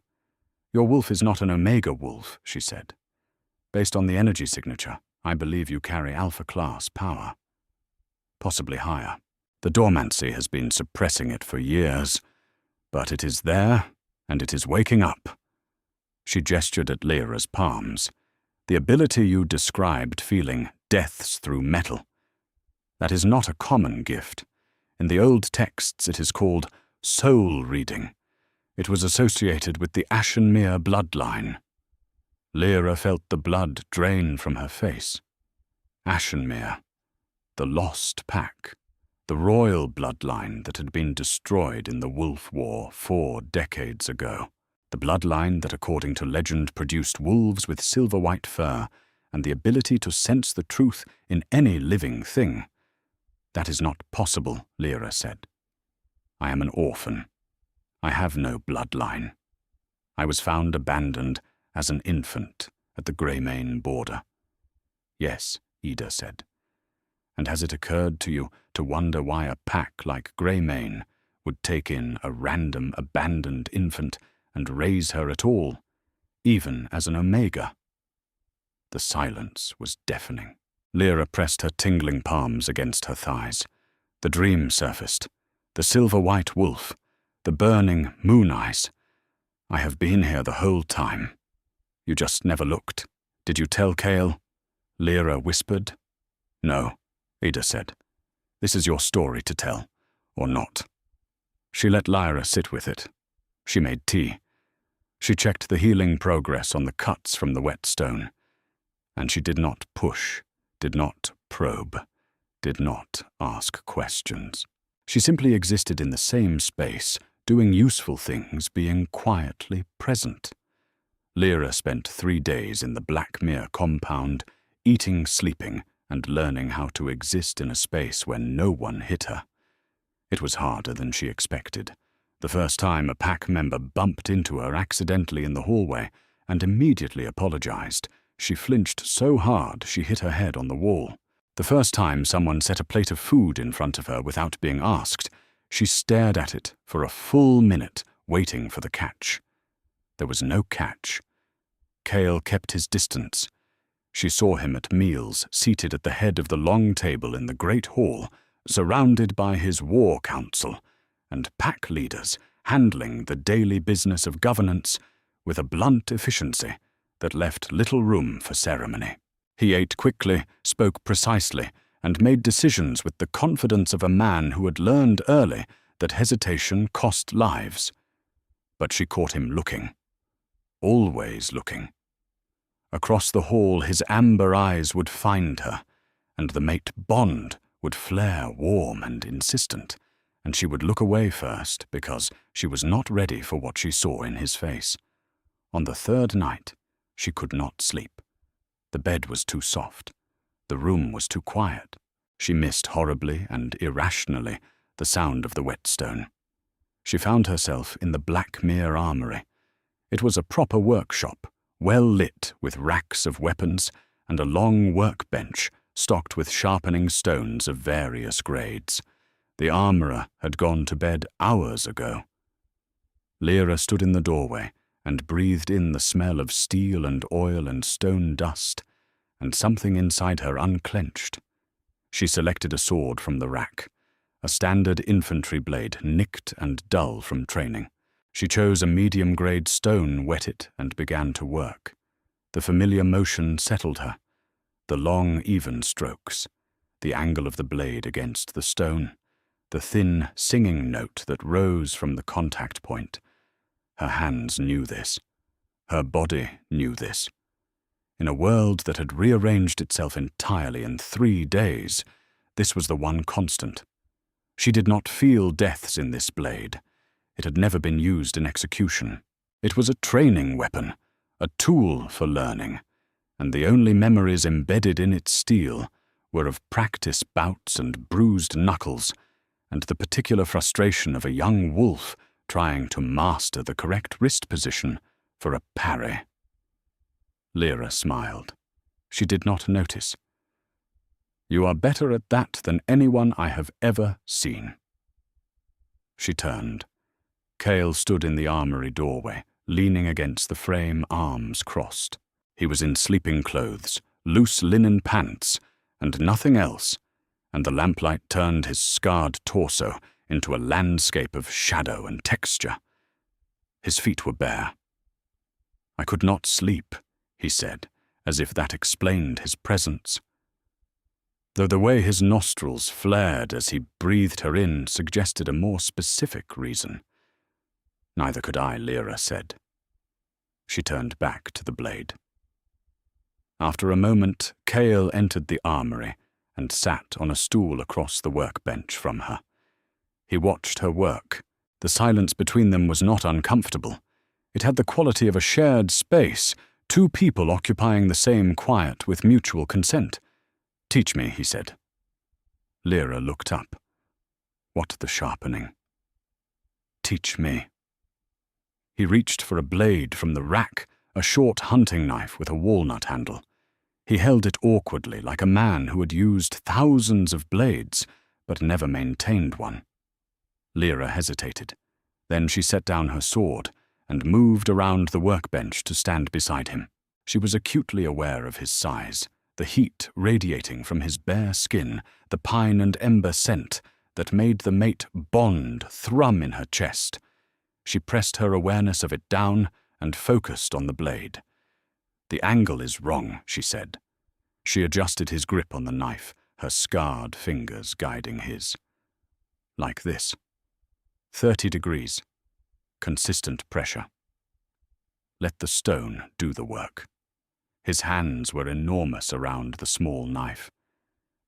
"Your wolf is not an Omega wolf," she said. "Based on the energy signature, I believe you carry Alpha-class power. Possibly higher. The dormancy has been suppressing it for years, but it is there, and it is waking up." She gestured at Lyra's palms. "The ability you described, feeling deaths through metal. That is not a common gift. In the old texts it is called soul reading. It was associated with the Ashenmere bloodline." Lyra felt the blood drain from her face. Ashenmere, the lost pack, the royal bloodline that had been destroyed in the Wolf War 4 decades ago. The bloodline that, according to legend, produced wolves with silver-white fur and the ability to sense the truth in any living thing. "That is not possible," Lyra said. "I am an orphan. I have no bloodline. I was found abandoned as an infant at the Greymane border." "Yes," Ida said. "And has it occurred to you to wonder why a pack like Greymane would take in a random abandoned infant and raise her at all, even as an Omega?" The silence was deafening. Lyra pressed her tingling palms against her thighs. The dream surfaced. The silver-white wolf. The burning moon eyes. "I have been here the whole time. You just never looked. Did you tell Kale?" Lyra whispered. "No," Ada said. "This is your story to tell, or not." She let Lyra sit with it. She made tea. She checked the healing progress on the cuts from the wet stone. And she did not push, did not probe, did not ask questions. She simply existed in the same space, doing useful things, being quietly present. Lyra spent 3 days in the Blackmere compound, eating, sleeping, and learning how to exist in a space where no one hit her. It was harder than she expected. The first time a pack member bumped into her accidentally in the hallway and immediately apologized, she flinched so hard she hit her head on the wall. The first time someone set a plate of food in front of her without being asked, she stared at it for a full minute, waiting for the catch. There was no catch. Kale kept his distance. She saw him at meals, seated at the head of the long table in the great hall, surrounded by his war council, and pack leaders handling the daily business of governance with a blunt efficiency that left little room for ceremony. He ate quickly, spoke precisely, and made decisions with the confidence of a man who had learned early that hesitation cost lives. But she caught him looking. Always looking. Across the hall his amber eyes would find her, and the mate bond would flare warm and insistent, and she would look away first because she was not ready for what she saw in his face. On the 3rd night, she could not sleep. The bed was too soft. The room was too quiet. She missed horribly and irrationally the sound of the whetstone. She found herself in the Blackmere Armory. It was a proper workshop, well lit with racks of weapons and a long workbench stocked with sharpening stones of various grades. The armorer had gone to bed hours ago. Lyra stood in the doorway and breathed in the smell of steel and oil and stone dust, and something inside her unclenched. She selected a sword from the rack, a standard infantry blade nicked and dull from training. She chose a medium-grade stone, wet it, and began to work. The familiar motion settled her. The long, even strokes, the angle of the blade against the stone, the thin, singing note that rose from the contact point. Her hands knew this. Her body knew this. In a world that had rearranged itself entirely in 3 days, this was the one constant. She did not feel deaths in this blade. It had never been used in execution. It was a training weapon, a tool for learning, and the only memories embedded in its steel were of practice bouts and bruised knuckles, and the particular frustration of a young wolf trying to master the correct wrist position for a parry. Lyra smiled. She did not notice. You are better at that than anyone I have ever seen. She turned. Cale stood in the armory doorway, leaning against the frame, arms crossed. He was in sleeping clothes, loose linen pants, and nothing else, and the lamplight turned his scarred torso into a landscape of shadow and texture. His feet were bare. I could not sleep, he said, as if that explained his presence. Though the way his nostrils flared as he breathed her in suggested a more specific reason. Neither could I, Lyra said. She turned back to the blade. After a moment, Cale entered the armory and sat on a stool across the workbench from her. He watched her work. The silence between them was not uncomfortable. It had the quality of a shared space, two people occupying the same quiet with mutual consent. Teach me, he said. Lyra looked up. What the sharpening? Teach me. He reached for a blade from the rack, a short hunting knife with a walnut handle. He held it awkwardly, like a man who had used thousands of blades, but never maintained one. Lyra hesitated. Then she set down her sword and moved around the workbench to stand beside him. She was acutely aware of his size, the heat radiating from his bare skin, the pine and ember scent that made the mate bond thrum in her chest. She pressed her awareness of it down and focused on the blade. The angle is wrong, she said. She adjusted his grip on the knife, her scarred fingers guiding his. Like this. 30 degrees. Consistent pressure. Let the stone do the work. His hands were enormous around the small knife.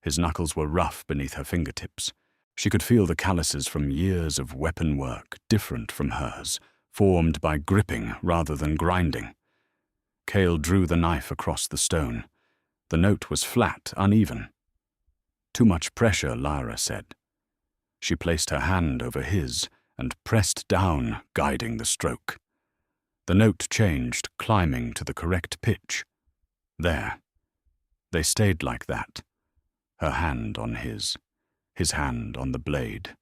His knuckles were rough beneath her fingertips. She could feel the calluses from years of weapon work, different from hers, formed by gripping rather than grinding. Cale drew the knife across the stone. The note was flat, uneven. Too much pressure, Lyra said. She placed her hand over his and pressed down, guiding the stroke. The note changed, climbing to the correct pitch. There. They stayed like that. Her hand on his hand on the blade,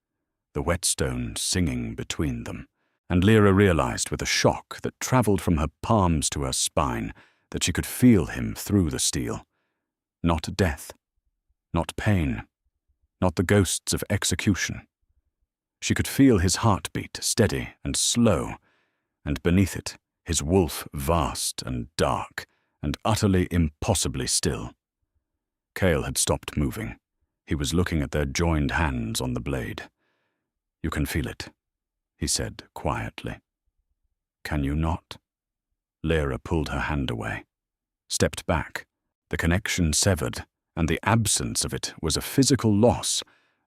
the whetstone singing between them. And Lyra realized with a shock that traveled from her palms to her spine that she could feel him through the steel. Not death, not pain, not the ghosts of execution. She could feel his heartbeat, steady and slow, and beneath it, his wolf vast and dark, and utterly impossibly still. Cale had stopped moving. He was looking at their joined hands on the blade. You can feel it, he said quietly. Can you not? Lyra pulled her hand away, stepped back. The connection severed, and the absence of it was a physical loss,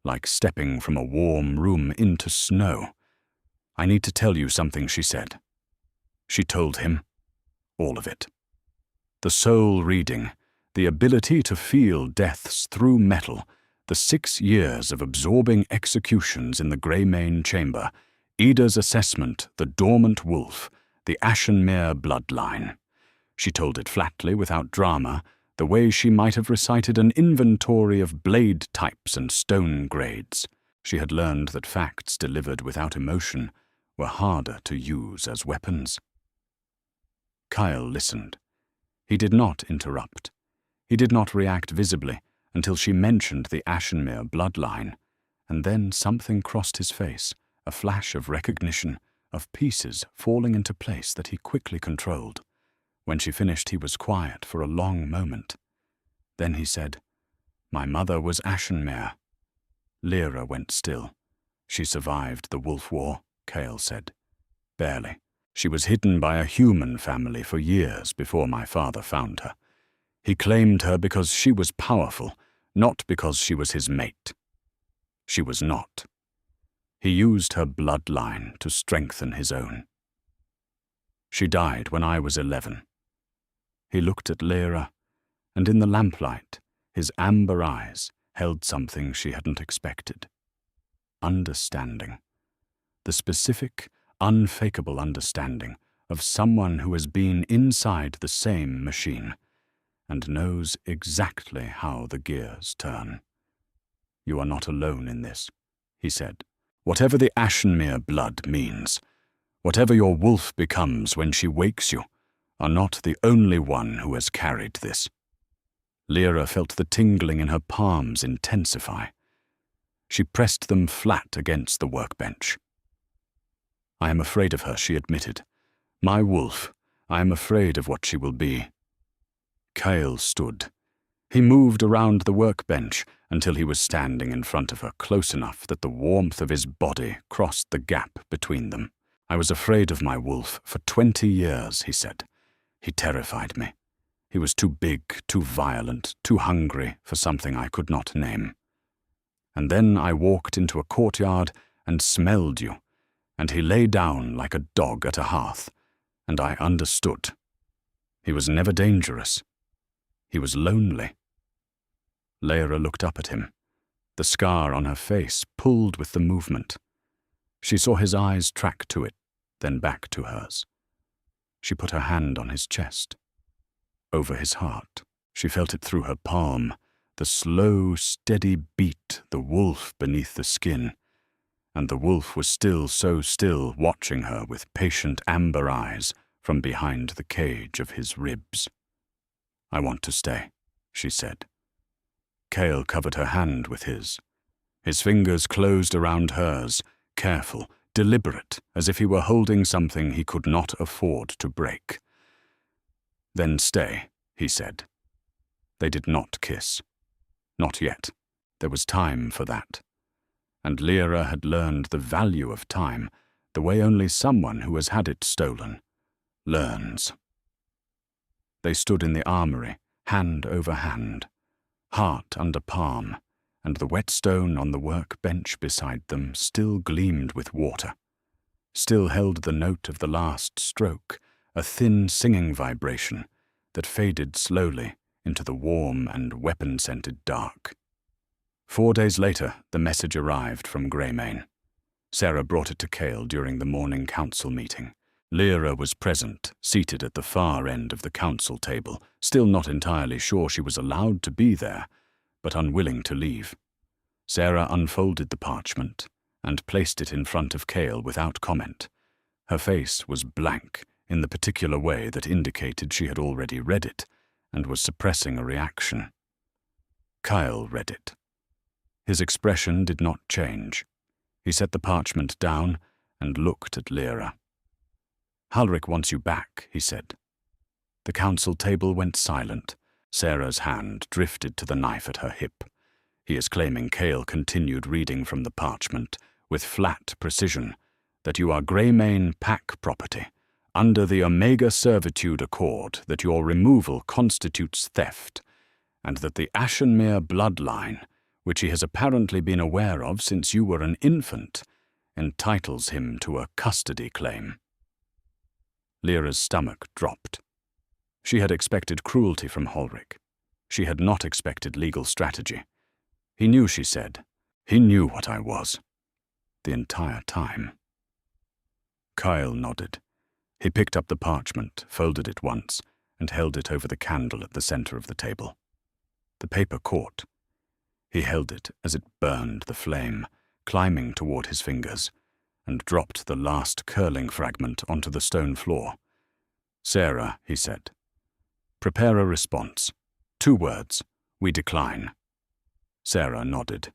like stepping from a warm room into snow. I need to tell you something, she said. She told him. All of it. The soul reading, the ability to feel deaths through metal, the 6 years of absorbing executions in the Greymane chamber, Ida's assessment, the dormant wolf, the Ashenmere bloodline. She told it flatly, without drama, the way she might have recited an inventory of blade types and stone grades. She had learned that facts delivered without emotion were harder to use as weapons. Kyle listened. He did not interrupt. He did not react visibly until she mentioned the Ashenmere bloodline, and then something crossed his face, a flash of recognition, of pieces falling into place that he quickly controlled. When she finished, he was quiet for a long moment. Then he said, My mother was Ashenmere. Lyra went still. She survived the Wolf War, Cale said. Barely. She was hidden by a human family for years before my father found her. He claimed her because she was powerful, not because she was his mate. She was not. He used her bloodline to strengthen his own. She died when I was 11. He looked at Lyra, and in the lamplight, his amber eyes held something she hadn't expected. Understanding. The specific, unfakeable understanding of someone who has been inside the same machine and knows exactly how the gears turn. "You are not alone in this," he said. "Whatever the Ashenmere blood means, whatever your wolf becomes when she wakes you, are not the only one who has carried this." Lyra felt the tingling in her palms intensify. She pressed them flat against the workbench. "I am afraid of her," she admitted. "My wolf, I am afraid of what she will be." Kyle stood. He moved around the workbench until he was standing in front of her, close enough that the warmth of his body crossed the gap between them. "I was afraid of my wolf for 20 years, he said. "He terrified me. He was too big, too violent, too hungry for something I could not name. And then I walked into a courtyard and smelled you, and he lay down like a dog at a hearth, and I understood. He was never dangerous. He was lonely." Lyra looked up at him. The scar on her face pulled with the movement. She saw his eyes track to it, then back to hers. She put her hand on his chest. Over his heart, she felt it through her palm, the slow, steady beat, the wolf beneath the skin. And the wolf was still so still, watching her with patient amber eyes from behind the cage of his ribs. "I want to stay," she said. Cale covered her hand with his. His fingers closed around hers, careful, deliberate, as if he were holding something he could not afford to break. "Then stay," he said. They did not kiss. Not yet. There was time for that. And Lyra had learned the value of time, the way only someone who has had it stolen learns. They stood in the armory, hand over hand, heart under palm, and the whetstone on the workbench beside them still gleamed with water, still held the note of the last stroke, a thin singing vibration that faded slowly into the warm and weapon-scented dark. 4 days later, the message arrived from Greymane. Sarah brought it to Cale during the morning council meeting. Lyra was present, seated at the far end of the council table, still not entirely sure she was allowed to be there, but unwilling to leave. Sarah unfolded the parchment and placed it in front of Cale without comment. Her face was blank in the particular way that indicated she had already read it and was suppressing a reaction. Kyle read it. His expression did not change. He set the parchment down and looked at Lyra. "Halric wants you back," he said. The council table went silent. Sarah's hand drifted to the knife at her hip. "He is claiming," Cale continued reading from the parchment, with flat precision, "that you are Greymane pack property, under the Omega Servitude Accord, that your removal constitutes theft, and that the Ashenmere bloodline, which he has apparently been aware of since you were an infant, entitles him to a custody claim." Lyra's stomach dropped. She had expected cruelty from Halric. She had not expected legal strategy. "He knew," she said. "He knew what I was. The entire time." Kyle nodded. He picked up the parchment, folded it once, and held it over the candle at the center of the table. The paper caught. He held it as it burned the flame, climbing toward his fingers, and dropped the last curling fragment onto the stone floor. "Sarah," he said, "prepare a response. 2 words. We decline." Sarah nodded.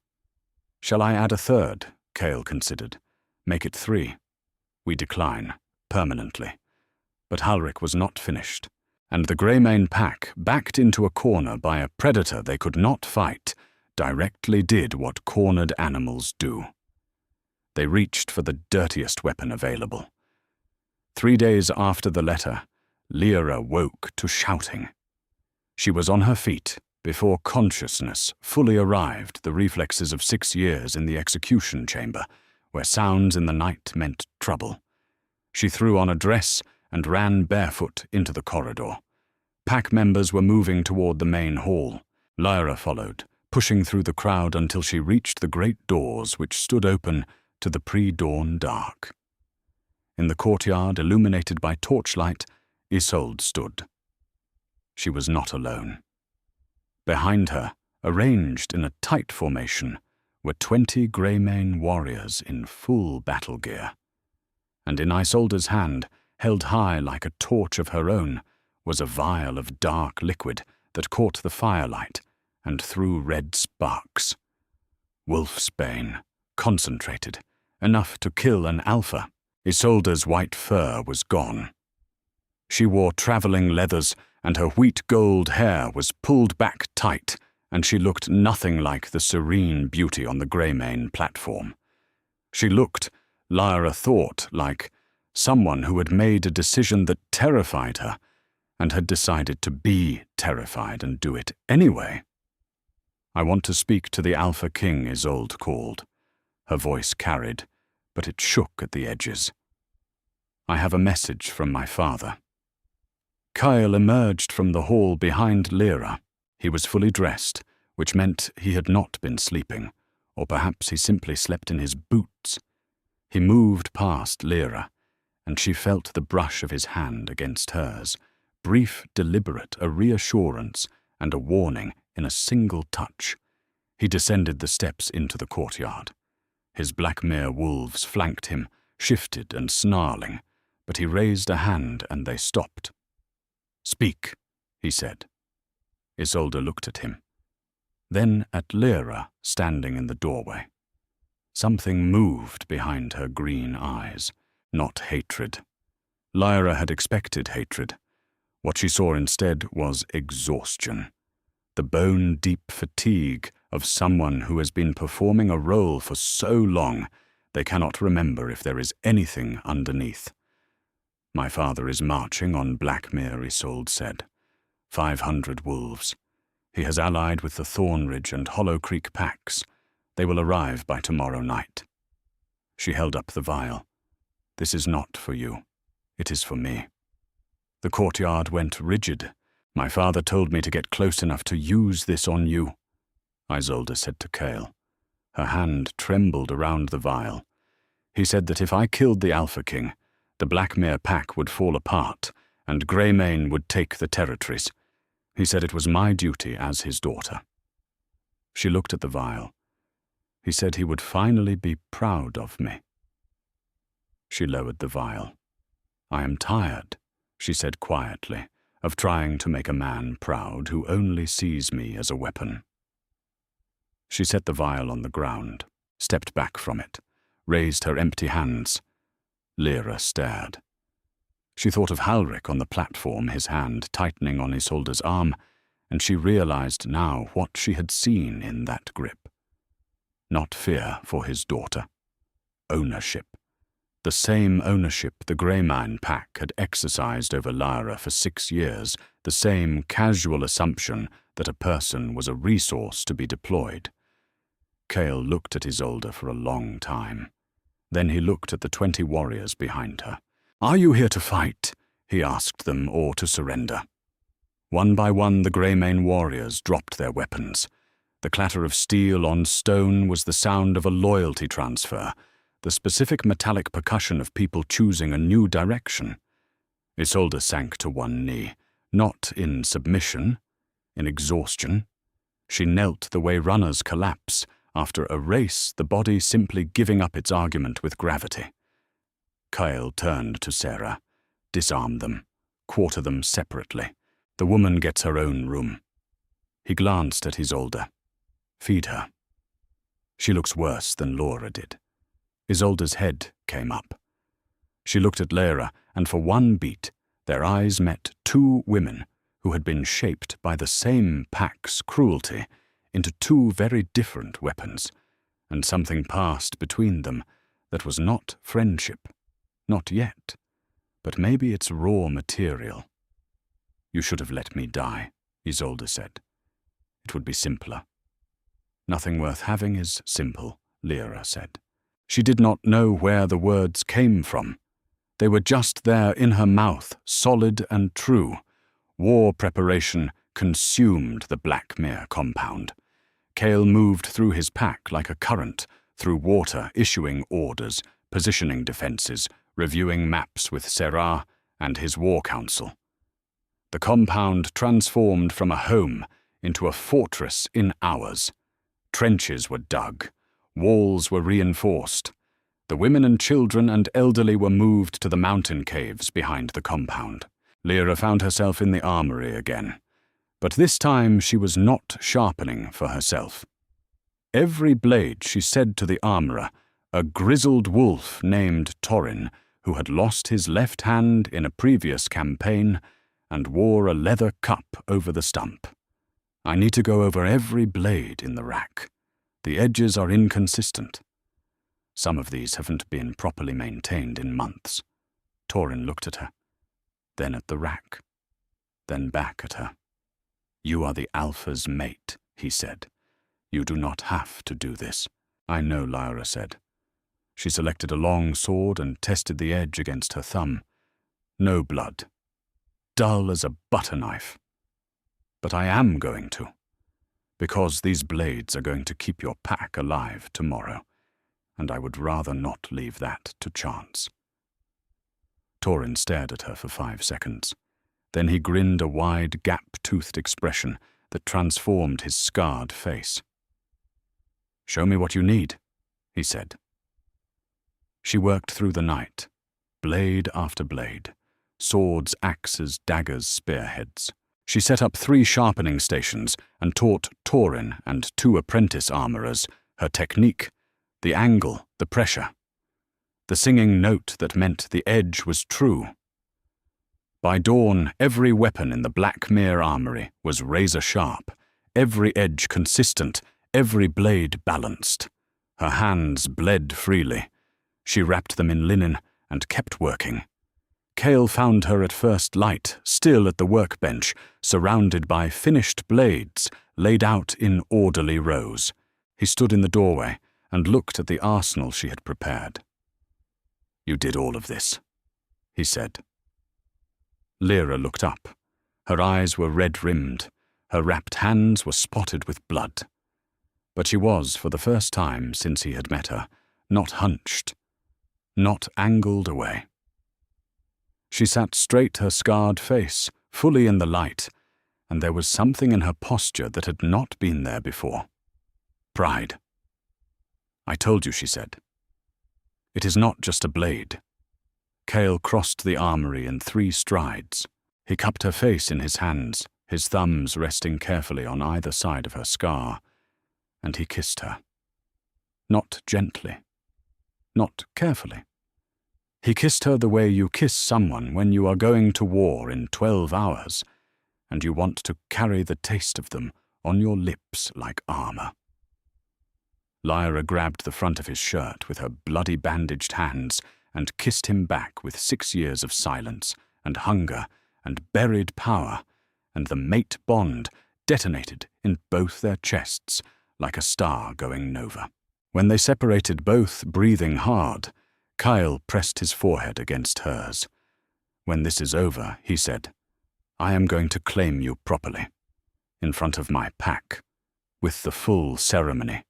"Shall I add a third?" Cale considered. "Make it 3. We decline, permanently." But Halric was not finished, and the Greymane pack, backed into a corner by a predator they could not fight, directly did what cornered animals do. They reached for the dirtiest weapon available. 3 days after the letter, Lyra woke to shouting. She was on her feet before consciousness fully arrived, the reflexes of 6 years in the execution chamber, where sounds in the night meant trouble. She threw on a dress and ran barefoot into the corridor. Pack members were moving toward the main hall. Lyra followed, pushing through the crowd until she reached the great doors which stood open to the pre-dawn dark. In the courtyard, illuminated by torchlight, Isolde stood. She was not alone. Behind her, arranged in a tight formation, were 20 Greymane warriors in full battle gear. And in Isolde's hand, held high like a torch of her own, was a vial of dark liquid that caught the firelight and threw red sparks. Wolfsbane, concentrated, enough to kill an alpha. Isolde's white fur was gone. She wore travelling leathers, and her wheat gold hair was pulled back tight, and she looked nothing like the serene beauty on the Greymane platform. She looked, Lyra thought, like someone who had made a decision that terrified her, and had decided to be terrified and do it anyway. "I want to speak to the Alpha King," Isolde called. Her voice carried, but it shook at the edges. "I have a message from my father." Kyle emerged from the hall behind Lyra. He was fully dressed, which meant he had not been sleeping, or perhaps he simply slept in his boots. He moved past Lyra, and she felt the brush of his hand against hers, brief, deliberate, a reassurance and a warning in a single touch. He descended the steps into the courtyard. His black-mare wolves flanked him, shifted and snarling, but he raised a hand and they stopped. "Speak," he said. Isolde looked at him, then at Lyra standing in the doorway. Something moved behind her green eyes, not hatred. Lyra had expected hatred. What she saw instead was exhaustion, the bone-deep fatigue of someone who has been performing a role for so long they cannot remember if there is anything underneath. "My father is marching on Blackmere," Isolde said. 500 wolves. He has allied with the Thornridge and Hollow Creek packs. They will arrive by tomorrow night. She held up the vial. "This is not for you. It is for me." The courtyard went rigid. "My father told me to get close enough to use this on you," Isolde said to Kale. Her hand trembled around the vial. "He said that if I killed the Alpha King, the Blackmere pack would fall apart, and Greymane would take the territories. He said it was my duty as his daughter." She looked at the vial. "He said he would finally be proud of me." She lowered the vial. "I am tired," she said quietly, "of trying to make a man proud who only sees me as a weapon." She set the vial on the ground, stepped back from it, raised her empty hands. Lyra stared. She thought of Halric on the platform, his hand tightening on Isolde's arm, and she realized now what she had seen in that grip. Not fear for his daughter. Ownership. The same ownership the Greymane pack had exercised over Lyra for 6 years, the same casual assumption that a person was a resource to be deployed. Kale looked at Isolde for a long time. Then he looked at the 20 warriors behind her. "Are you here to fight?" he asked them, "or to surrender?" One by one the Greymane warriors dropped their weapons. The clatter of steel on stone was the sound of a loyalty transfer, the specific metallic percussion of people choosing a new direction. Isolde sank to one knee, not in submission, in exhaustion. She knelt the way runners collapse, after a race the body simply giving up its argument with gravity. Kyle turned to Sarah. "Disarm them. Quarter them separately. The woman gets her own room." He glanced at Isolde. "Feed her. She looks worse than Laura did." Isolde's head came up. She looked at Lyra, and for one beat, their eyes met 2 women who had been shaped by the same pack's cruelty into 2 very different weapons, and something passed between them that was not friendship. Not yet, but maybe it's raw material. "You should have let me die," Isolde said. "It would be simpler." "Nothing worth having is simple," Lyra said. She did not know where the words came from. They were just there in her mouth, solid and true. War preparation consumed the Blackmere compound. Kale moved through his pack like a current, through water, issuing orders, positioning defenses, reviewing maps with Serra and his war council. The compound transformed from a home into a fortress in hours. Trenches were dug, walls were reinforced. The women and children and elderly were moved to the mountain caves behind the compound. Lyra found herself in the armory again, but this time she was not sharpening for herself. Every blade, she said to the armorer, a grizzled wolf named Torin, who had lost his left hand in a previous campaign and wore a leather cup over the stump. I need to go over every blade in the rack. The edges are inconsistent. Some of these haven't been properly maintained in months. Torin looked at her, then at the rack, then back at her. You are the Alpha's mate, he said. You do not have to do this. I know, Lyra said. She selected a long sword and tested the edge against her thumb. No blood. Dull as a butter knife. But I am going to, because these blades are going to keep your pack alive tomorrow, and I would rather not leave that to chance. Torin stared at her for 5 seconds. Then he grinned a wide, gap-toothed expression that transformed his scarred face. Show me what you need, he said. She worked through the night, blade after blade, swords, axes, daggers, spearheads. She set up 3 sharpening stations and taught Torin and 2 apprentice armorers her technique, the angle, the pressure, the singing note that meant the edge was true. By dawn, every weapon in the Blackmere armory was razor-sharp, every edge consistent, every blade balanced. Her hands bled freely. She wrapped them in linen and kept working. Cale found her at first light, still at the workbench, surrounded by finished blades laid out in orderly rows. He stood in the doorway and looked at the arsenal she had prepared. You did all of this, he said. Lyra looked up. Her eyes were red-rimmed. Her wrapped hands were spotted with blood. But she was, for the first time since he had met her, not hunched, not angled away. She sat straight, her scarred face, fully in the light, and there was something in her posture that had not been there before. Pride. I told you, she said. It is not just a blade. Cale crossed the armory in 3 strides. He cupped her face in his hands, his thumbs resting carefully on either side of her scar, and he kissed her. Not gently, not carefully. He kissed her the way you kiss someone when you are going to war in 12 hours, and you want to carry the taste of them on your lips like armor. Lyra grabbed the front of his shirt with her bloody bandaged hands and kissed him back with 6 years of silence and hunger and buried power, and the mate bond detonated in both their chests like a star going nova. When they separated, both breathing hard, Kyle pressed his forehead against hers. When this is over, he said, I am going to claim you properly, in front of my pack, with the full ceremony.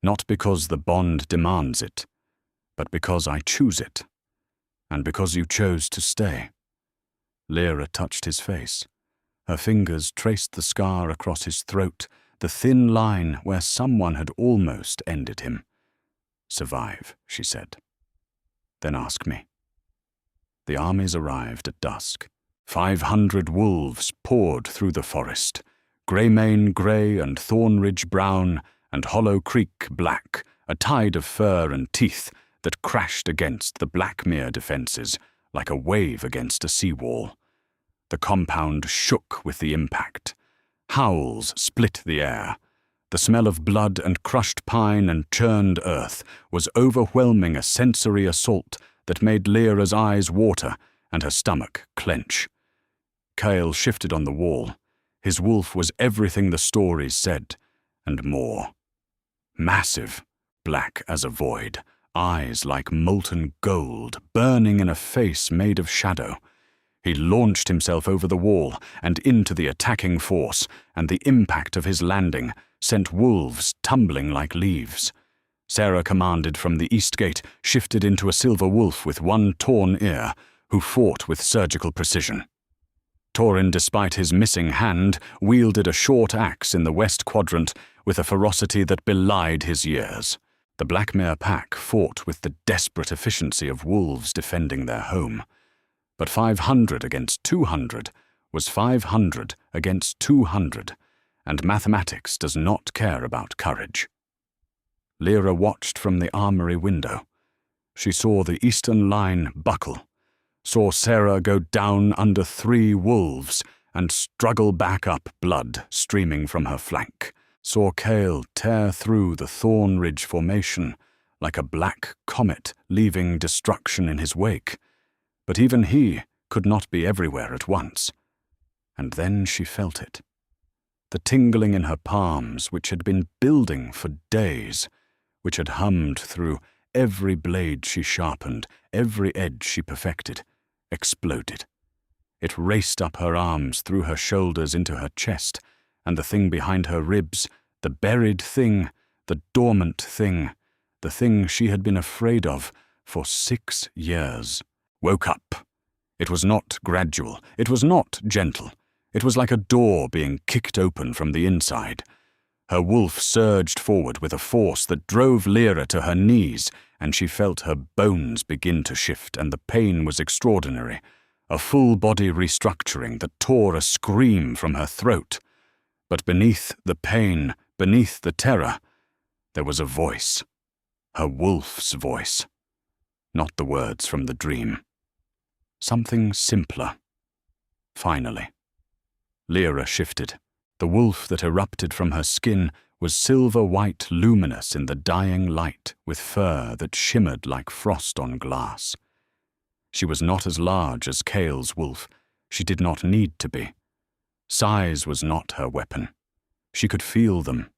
Not because the bond demands it, but because I choose it, and because you chose to stay. Lyra touched his face. Her fingers traced the scar across his throat, the thin line where someone had almost ended him. Survive, she said. Then ask me. The armies arrived at dusk. 500 wolves poured through the forest, Greymane grey and Thornridge brown and Hollow Creek black, a tide of fur and teeth that crashed against the Blackmere defences like a wave against a seawall. The compound shook with the impact. Howls split the air. The smell of blood and crushed pine and churned earth was overwhelming, a sensory assault that made Lyra's eyes water and her stomach clench. Cale shifted on the wall. His wolf was everything the stories said, and more. Massive, black as a void, eyes like molten gold, burning in a face made of shadow. He launched himself over the wall and into the attacking force, and the impact of his landing sent wolves tumbling like leaves. Sarah commanded from the east gate, shifted into a silver wolf with one torn ear, who fought with surgical precision. Torin, despite his missing hand, wielded a short axe in the west quadrant with a ferocity that belied his years. The Blackmere pack fought with the desperate efficiency of wolves defending their home. But 500 against 200 was 500 against 200, and mathematics does not care about courage. Lyra watched from the armory window. She saw the eastern line buckle, saw Sarah go down under 3 wolves and struggle back up, blood streaming from her flank, saw Cale tear through the Thorn Ridge formation like a black comet leaving destruction in his wake. But even he could not be everywhere at once. And then she felt it. The tingling in her palms, which had been building for days, which had hummed through every blade she sharpened, every edge she perfected, exploded. It raced up her arms, through her shoulders into her chest, and the thing behind her ribs, the buried thing, the dormant thing, the thing she had been afraid of for 6 years, woke up. It was not gradual, it was not gentle. It was like a door being kicked open from the inside. Her wolf surged forward with a force that drove Lyra to her knees, and she felt her bones begin to shift, and the pain was extraordinary, a full-body restructuring that tore a scream from her throat. But beneath the pain, beneath the terror, there was a voice, her wolf's voice, not the words from the dream. Something simpler. Finally. Lyra shifted. The wolf that erupted from her skin was silver-white, luminous in the dying light, with fur that shimmered like frost on glass. She was not as large as Cale's wolf. She did not need to be. Size was not her weapon. She could feel them,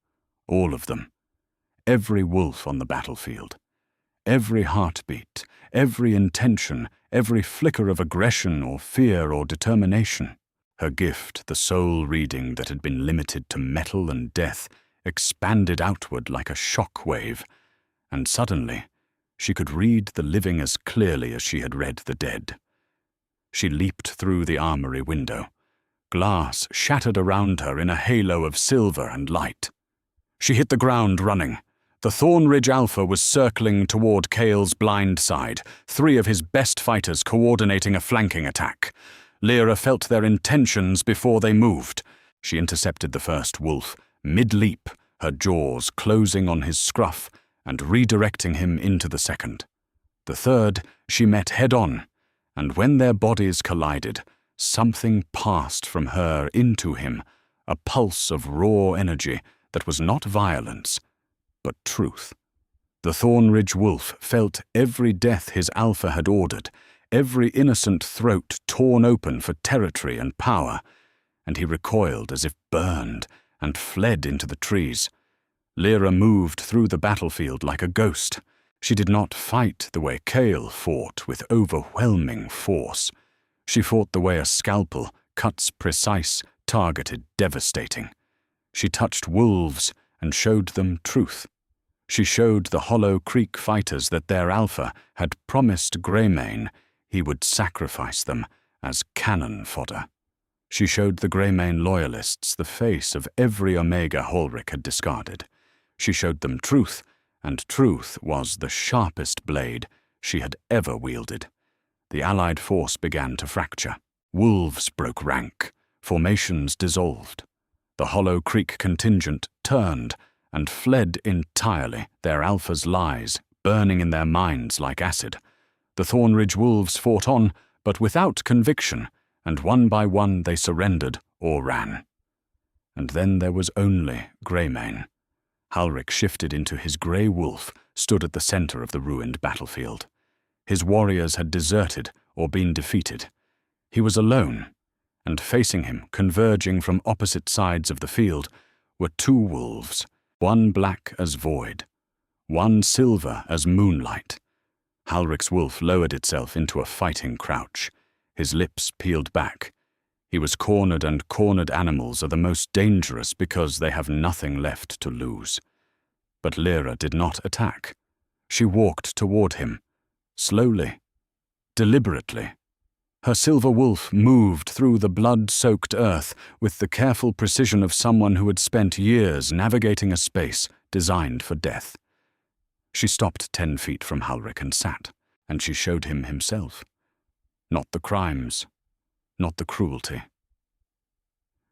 all of them. Every wolf on the battlefield. Every heartbeat, every intention, every flicker of aggression or fear or determination. Her gift, the soul reading that had been limited to metal and death, expanded outward like a shock wave, and suddenly she could read the living as clearly as she had read the dead. She leaped through the armory window. Glass shattered around her in a halo of silver and light. She hit the ground running. The Thorn Ridge Alpha was circling toward Cale's blind side, 3 of his best fighters coordinating a flanking attack. Lyra felt their intentions before they moved. She intercepted the first wolf, mid-leap, her jaws closing on his scruff and redirecting him into the second. The third she met head-on, and when their bodies collided, something passed from her into him, a pulse of raw energy that was not violence, but truth. The Thorn Ridge wolf felt every death his alpha had ordered, every innocent throat torn open for territory and power, and he recoiled as if burned and fled into the trees. Lyra moved through the battlefield like a ghost. She did not fight the way Cale fought, with overwhelming force. She fought the way a scalpel cuts precise, targeted, devastating. She touched wolves and showed them truth. She showed the Hollow Creek fighters that their alpha had promised Greymane he would sacrifice them as cannon fodder. She showed the Greymane loyalists the face of every Omega Holric had discarded. She showed them truth, and truth was the sharpest blade she had ever wielded. The Allied force began to fracture. Wolves broke rank. Formations dissolved. The Hollow Creek contingent turned and fled entirely, their alphas' lies burning in their minds like acid. The Thorn Ridge wolves fought on, but without conviction, and one by one they surrendered or ran. And then there was only Greymane. Halric shifted into his grey wolf, stood at the center of the ruined battlefield. His warriors had deserted or been defeated. He was alone, and facing him, converging from opposite sides of the field, were 2 wolves, one black as void, one silver as moonlight. Halric's wolf lowered itself into a fighting crouch, his lips peeled back. He was cornered, and cornered animals are the most dangerous because they have nothing left to lose. But Lyra did not attack. She walked toward him, slowly, deliberately. Her silver wolf moved through the blood-soaked earth with the careful precision of someone who had spent years navigating a space designed for death. She stopped 10 feet from Halric and sat, and she showed him himself. Not the crimes, not the cruelty.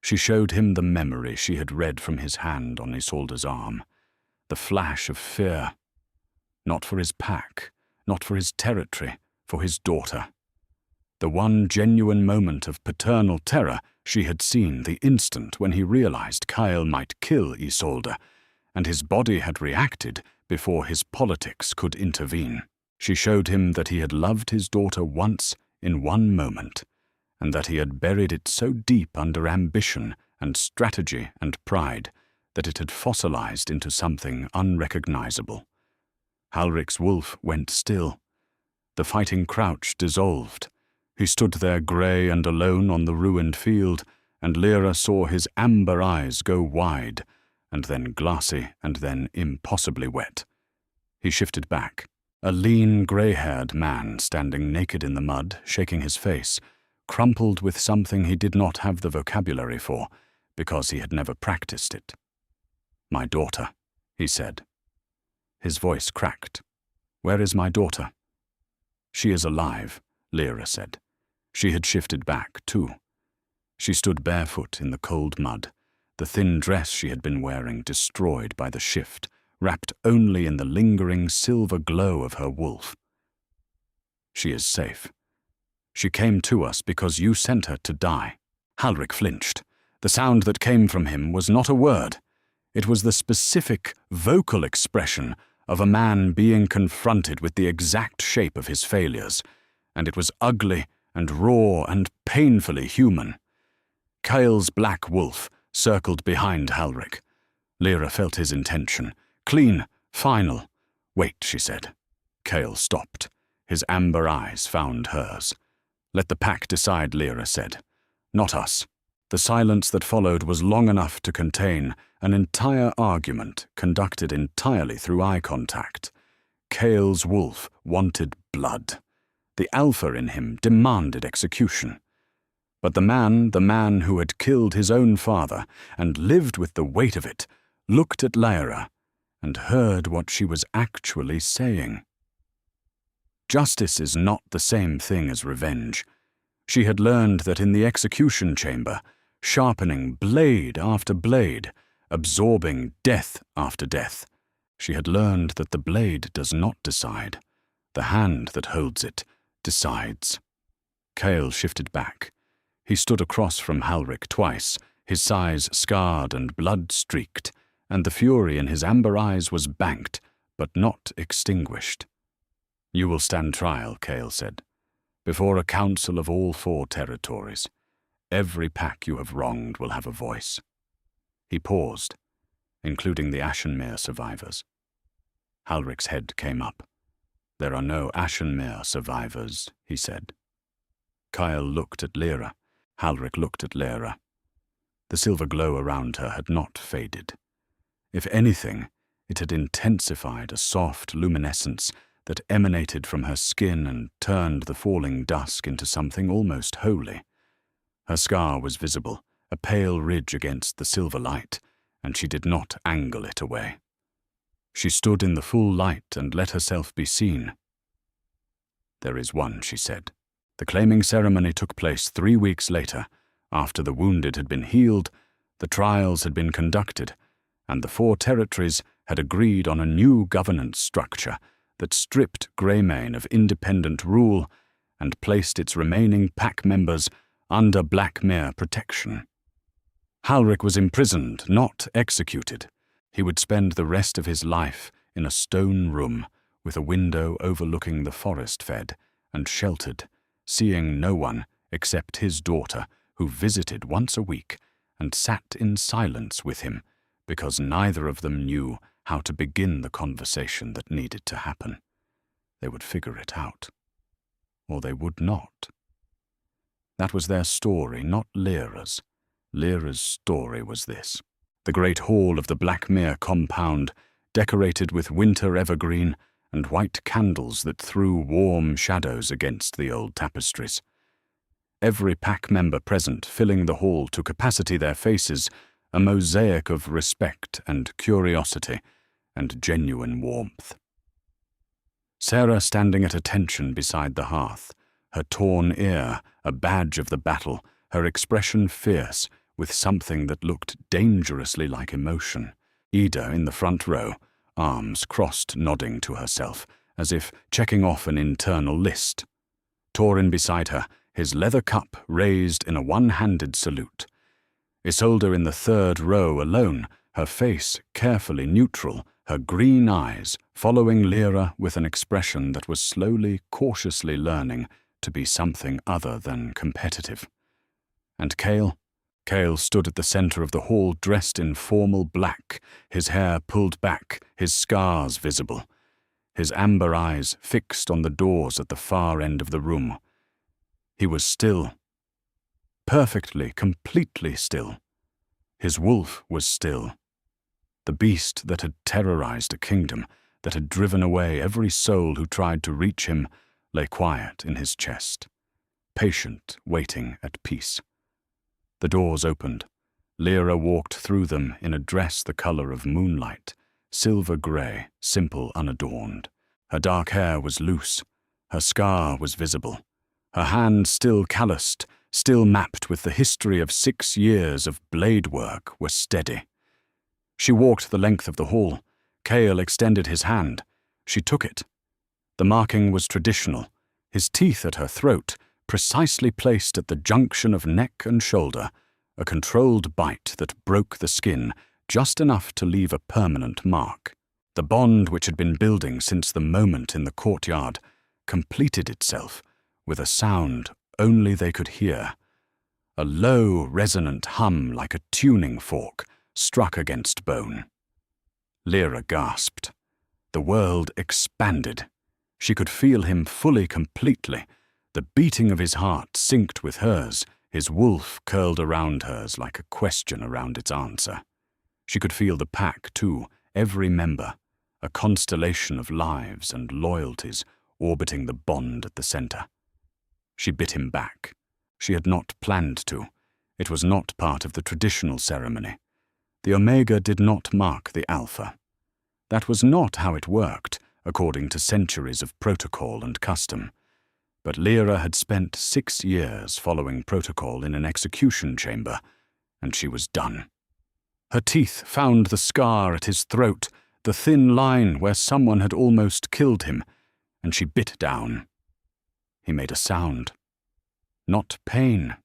She showed him the memory she had read from his hand on Isolde's arm, the flash of fear, not for his pack, not for his territory, for his daughter. The one genuine moment of paternal terror she had seen the instant when he realized Kyle might kill Isolde, and his body had reacted before his politics could intervene. She showed him that he had loved his daughter once in one moment, and that he had buried it so deep under ambition and strategy and pride that it had fossilized into something unrecognizable. Halric's wolf went still. The fighting crouch dissolved. He stood there grey and alone on the ruined field, and Lyra saw his amber eyes go wide, and then glassy, and then impossibly wet. He shifted back. A lean, grey-haired man standing naked in the mud, shaking his face, crumpled with something he did not have the vocabulary for, because he had never practiced it. "My daughter," he said. His voice cracked. "Where is my daughter?" "She is alive," Lyra said. She had shifted back, too. She stood barefoot in the cold mud, the thin dress she had been wearing destroyed by the shift, wrapped only in the lingering silver glow of her wolf. "She is safe. She came to us because you sent her to die." Halric flinched. The sound that came from him was not a word. It was the specific, vocal expression of a man being confronted with the exact shape of his failures, and it was ugly and raw and painfully human. Kyle's black wolf circled behind Halric. Lyra felt his intention. Clean, final. "Wait," she said. Kyle stopped. His amber eyes found hers. "Let the pack decide," Lyra said. "Not us." The silence that followed was long enough to contain an entire argument conducted entirely through eye contact. Kyle's wolf wanted blood. The alpha in him demanded execution. But the man who had killed his own father and lived with the weight of it, looked at Lyra and heard what she was actually saying. Justice is not the same thing as revenge. She had learned that in the execution chamber, sharpening blade after blade, absorbing death after death, she had learned that the blade does not decide. The hand that holds it decides. Kyle shifted back. He stood across from Halric twice, his size scarred and blood-streaked, and the fury in his amber eyes was banked, but not extinguished. "You will stand trial," Kyle said, "before a council of all 4 territories. Every pack you have wronged will have a voice." He paused, including the Ashenmere survivors. Halric's head came up. "There are no Ashenmere survivors," he said. Kyle looked at Lyra. Halric looked at Lyra. The silver glow around her had not faded. If anything, it had intensified a soft luminescence that emanated from her skin and turned the falling dusk into something almost holy. Her scar was visible, a pale ridge against the silver light, and she did not angle it away. She stood in the full light and let herself be seen. "There is one," she said. The claiming ceremony took place 3 weeks later, after the wounded had been healed, the trials had been conducted, and the 4 territories had agreed on a new governance structure that stripped Greymane of independent rule and placed its remaining pack members under Blackmere protection. Halric was imprisoned, not executed. He would spend the rest of his life in a stone room with a window overlooking the forest fed and sheltered, seeing no one except his daughter, who visited once a week and sat in silence with him because neither of them knew how to begin the conversation that needed to happen. They would figure it out. Or they would not. That was their story, not Lyra's. Lyra's story was this. The great hall of the Blackmere compound decorated with winter evergreen and white candles that threw warm shadows against the old tapestries. Every pack member present filling the hall to capacity, their faces a mosaic of respect and curiosity and genuine warmth. Sarah standing at attention beside the hearth, her torn ear a badge of the battle, her expression fierce with something that looked dangerously like emotion. Ida in the front row, arms crossed, nodding to herself, as if checking off an internal list. Torin beside her, his leather cup raised in a one-handed salute. Isolde in the third row alone, her face carefully neutral, her green eyes following Lyra with an expression that was slowly, cautiously learning to be something other than competitive. And Cale stood at the center of the hall dressed in formal black, his hair pulled back, his scars visible, his amber eyes fixed on the doors at the far end of the room. He was still, perfectly, completely still. His wolf was still. The beast that had terrorized a kingdom, that had driven away every soul who tried to reach him, lay quiet in his chest, patient, waiting at peace. The doors opened. Lyra walked through them in a dress the color of moonlight, silver gray, simple, unadorned. Her dark hair was loose. Her scar was visible. Her hand still calloused, still mapped with the history of 6 years of blade work, was steady. She walked the length of the hall. Cale extended his hand. She took it. The marking was traditional, his teeth at her throat, precisely placed at the junction of neck and shoulder, a controlled bite that broke the skin, just enough to leave a permanent mark. The bond which had been building since the moment in the courtyard completed itself with a sound only they could hear. A low, resonant hum like a tuning fork struck against bone. Lyra gasped. The world expanded. She could feel him fully, completely. The beating of his heart synced with hers, his wolf curled around hers like a question around its answer. She could feel the pack, too, every member, a constellation of lives and loyalties orbiting the bond at the center. She bit him back. She had not planned to. It was not part of the traditional ceremony. The Omega did not mark the Alpha. That was not how it worked, according to centuries of protocol and custom. But Lyra had spent 6 years following protocol in an execution chamber, and she was done. Her teeth found the scar at his throat, the thin line where someone had almost killed him, and she bit down. He made a sound. Not pain.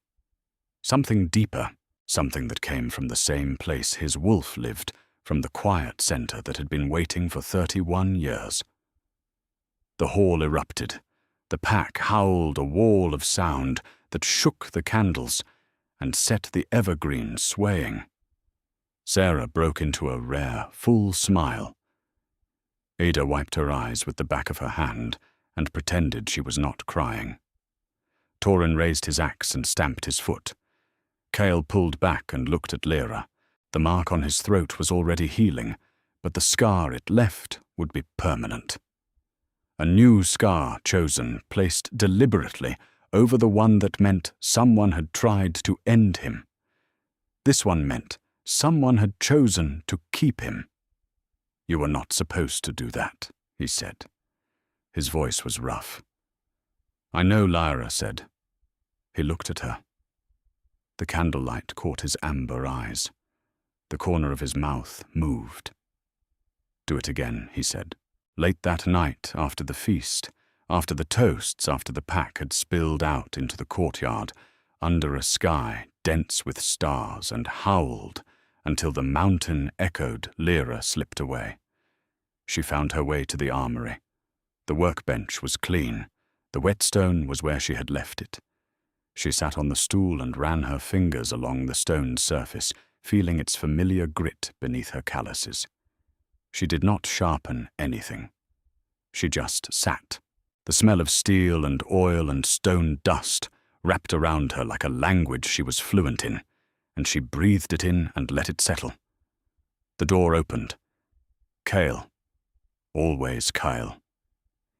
Something deeper, something that came from the same place his wolf lived, from the quiet center that had been waiting for 31 years. The hall erupted. The pack howled a wall of sound that shook the candles and set the evergreen swaying. Sarah broke into a rare, full smile. Ada wiped her eyes with the back of her hand and pretended she was not crying. Torin raised his axe and stamped his foot. Cale pulled back and looked at Lyra. The mark on his throat was already healing, but the scar it left would be permanent. A new scar chosen, placed deliberately over the one that meant someone had tried to end him. This one meant someone had chosen to keep him. "You were not supposed to do that," he said. His voice was rough. "I know," Lyra said. He looked at her. The candlelight caught his amber eyes. The corner of his mouth moved. "Do it again," he said. Late that night, after the feast, after the toasts, after the pack had spilled out into the courtyard, under a sky dense with stars, and howled until the mountain echoed, Lyra slipped away. She found her way to the armory. The workbench was clean. The whetstone was where she had left it. She sat on the stool and ran her fingers along the stone surface, feeling its familiar grit beneath her calluses. She did not sharpen anything. She just sat. The smell of steel and oil and stone dust wrapped around her like a language she was fluent in, and she breathed it in and let it settle. The door opened. Kyle. Always Kyle.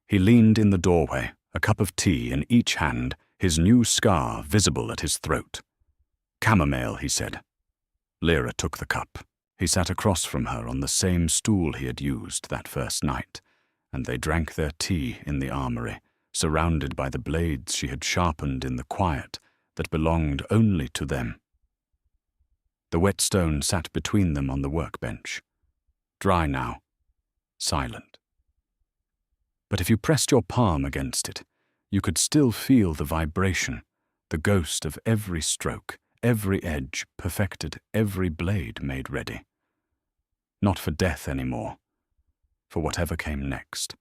He leaned in the doorway, a cup of tea in each hand, his new scar visible at his throat. Chamomile, he said. Lyra took the cup. He sat across from her on the same stool he had used that first night, and they drank their tea in the armory, surrounded by the blades she had sharpened in the quiet that belonged only to them. The whetstone sat between them on the workbench, dry now, silent. But if you pressed your palm against it, you could still feel the vibration, the ghost of every stroke, every edge perfected, every blade made ready. Not for death anymore, for whatever came next.